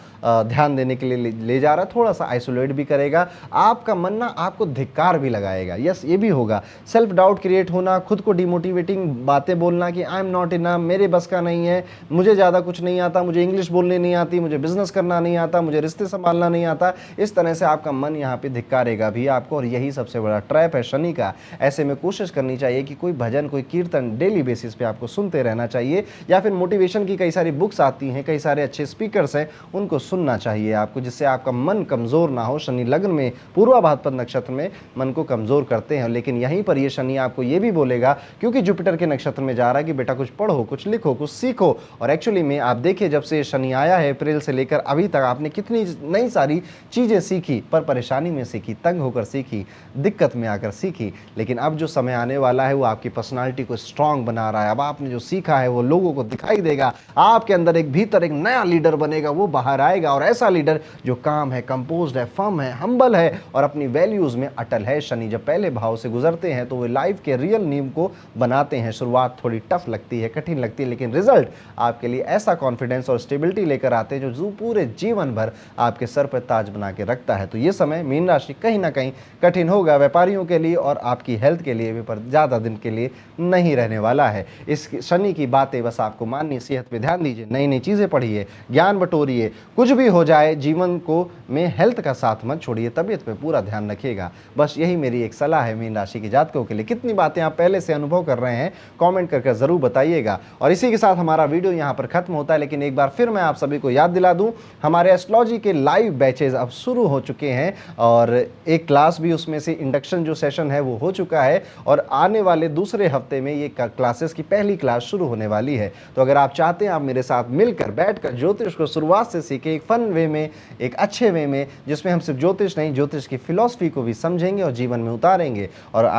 ध्यान देने के लिए ले जा रहा है। थोड़ा सा आइसोलेट भी करेगा, आपका मन ना आपको धिक्कार भी लगाएगा। यस, ये भी होगा। सेल्फ डाउट क्रिएट होना, खुद को डिमोटिवेटिंग बातें बोलना कि आई एम नॉट इनफ, मेरे बस का नहीं है, मुझे ज़्यादा कुछ नहीं आता, मुझे इंग्लिश बोलने नहीं आती, मुझे बिजनेस करना नहीं आता, मुझे रिश्ते संभालना नहीं आता। इस तरह से आपका मन यहाँ पे धिक्कारेगा भी आपको, और यही सबसे बड़ा ट्रैप है शनि का। ऐसे में कोशिश करनी चाहिए कि कोई भजन, कोई कीर्तन डेली बेसिस पे आपको सुनते रहना चाहिए, या फिर मोटिवेशन की कई सारी बुक्स आती हैं, कई सारे अच्छे स्पीकर्स हैं, उनको सुनना चाहिए आपको, जिससे आपका मन कमज़ोर ना हो। शनि लग्न में पूर्वा भाद्रपद नक्षत्र में मन को कमज़ोर करते हैं, लेकिन यहीं पर ये शनि आपको ये भी बोलेगा, क्योंकि जुपिटर के नक्षत्र में जा रहा है, कि बेटा कुछ पढ़ो, कुछ लिखो, कुछ सीखो। और एक्चुअली में आप देखिए जब से शनि आया है अप्रैल से लेकर अभी तक आपने कितनी नई सारी चीज़ें सीखी, पर परेशानी में सीखी, तंग होकर सीखी, दिक्कत में आकर सीखी। लेकिन अब जो समय आने वाला है वो आपकी पर्सनालिटी को स्ट्रांग बना रहा है। अब आपने जो सीखा है वो लोगों को दिखाई देगा, आपके अंदर एक भीतर एक नया लीडर बनेगा, वो बाहर आएगा, और ऐसा लीडर जो काम है, कंपोज्ड है, फर्म है, हम्बल है और अपनी वैल्यूज में अटल है। शनि जब पहले भाव से गुजरते हैं तो वे लाइफ के रियल नींव को बनाते हैं। शुरुआत थोड़ी टफ लगती है, कठिन लगती है, लेकिन रिजल्ट आपके लिए ऐसा कॉन्फिडेंस और स्टेबिलिटी लेकर आते हैं जो पूरे जीवन भर आपके सर पर ताज बना के रखता है। तो ये समय मीन राशि कहीं ना कहीं कठिन होगा व्यापारियों के लिए, और और आपकी हेल्थ के लिए भी पर ज़्यादा दिन के लिए नहीं रहने वाला है। इस शनि की बातें बस आपको माननी, सेहत पे ध्यान दीजिए, नई नई चीज़ें पढ़िए, ज्ञान बटोरिए, कुछ भी हो जाए जीवन को में हेल्थ का साथ मत छोड़िए, तबीयत पे पूरा ध्यान रखिएगा। बस यही मेरी एक सलाह है मीन राशि के जातकों के लिए। कितनी बातें आप पहले से अनुभव कर रहे हैं कमेंट करके ज़रूर बताइएगा। और इसी के साथ हमारा वीडियो यहाँ पर खत्म होता है, लेकिन एक बार फिर मैं आप सभी को याद दिला दूँ, हमारे एस्ट्रोलॉजी के लाइव बैचेज अब शुरू हो चुके हैं और एक क्लास भी उसमें से इंडक्शन जो सेशन है वो हो चुका है और आने वाले दूसरे हफ्ते में ये क्लासेस की पहली क्लास शुरू होने वाली है। तो अगर आप चाहते हैं आप मेरे साथ मिलकर बैठकर ज्योतिष को शुरुआत से सीखें, एक फन वे में, एक अच्छे वे में, जिसमें हम सिर्फ ज्योतिष नहीं ज्योतिष की फिलॉसफी को भी समझेंगे और जीवन में उतारेंगे। और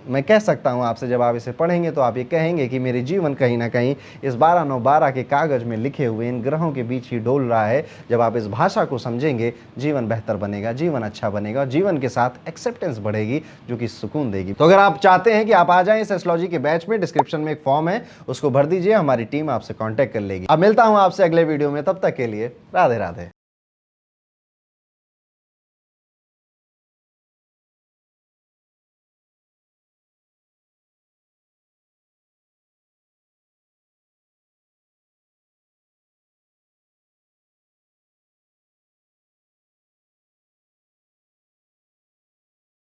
मैं कह सकता हूं आपसे, जब आप इसे पढ़ेंगे तो आप ये कहेंगे कि मेरे जीवन कहीं ना कहीं इस 12/9/12 के कागज में लिखे हुए इन ग्रहों के बीच ही डोल रहा है। जब आप इस भाषा को समझेंगे जीवन बेहतर बनेगा, जीवन अच्छा बनेगा और जीवन के साथ एक्सेप्टेंस बढ़ेगी जो कि सुकून देगी। तो अगर आप चाहते हैं कि आप आ जाएं इस एस्ट्रोलॉजी के बैच में, डिस्क्रिप्शन में एक फॉर्म है, उसको भर दीजिए, हमारी टीम आपसे कॉन्टैक्ट कर लेगी। अब मिलता हूं आपसे अगले वीडियो में, तब तक के लिए राधे राधे।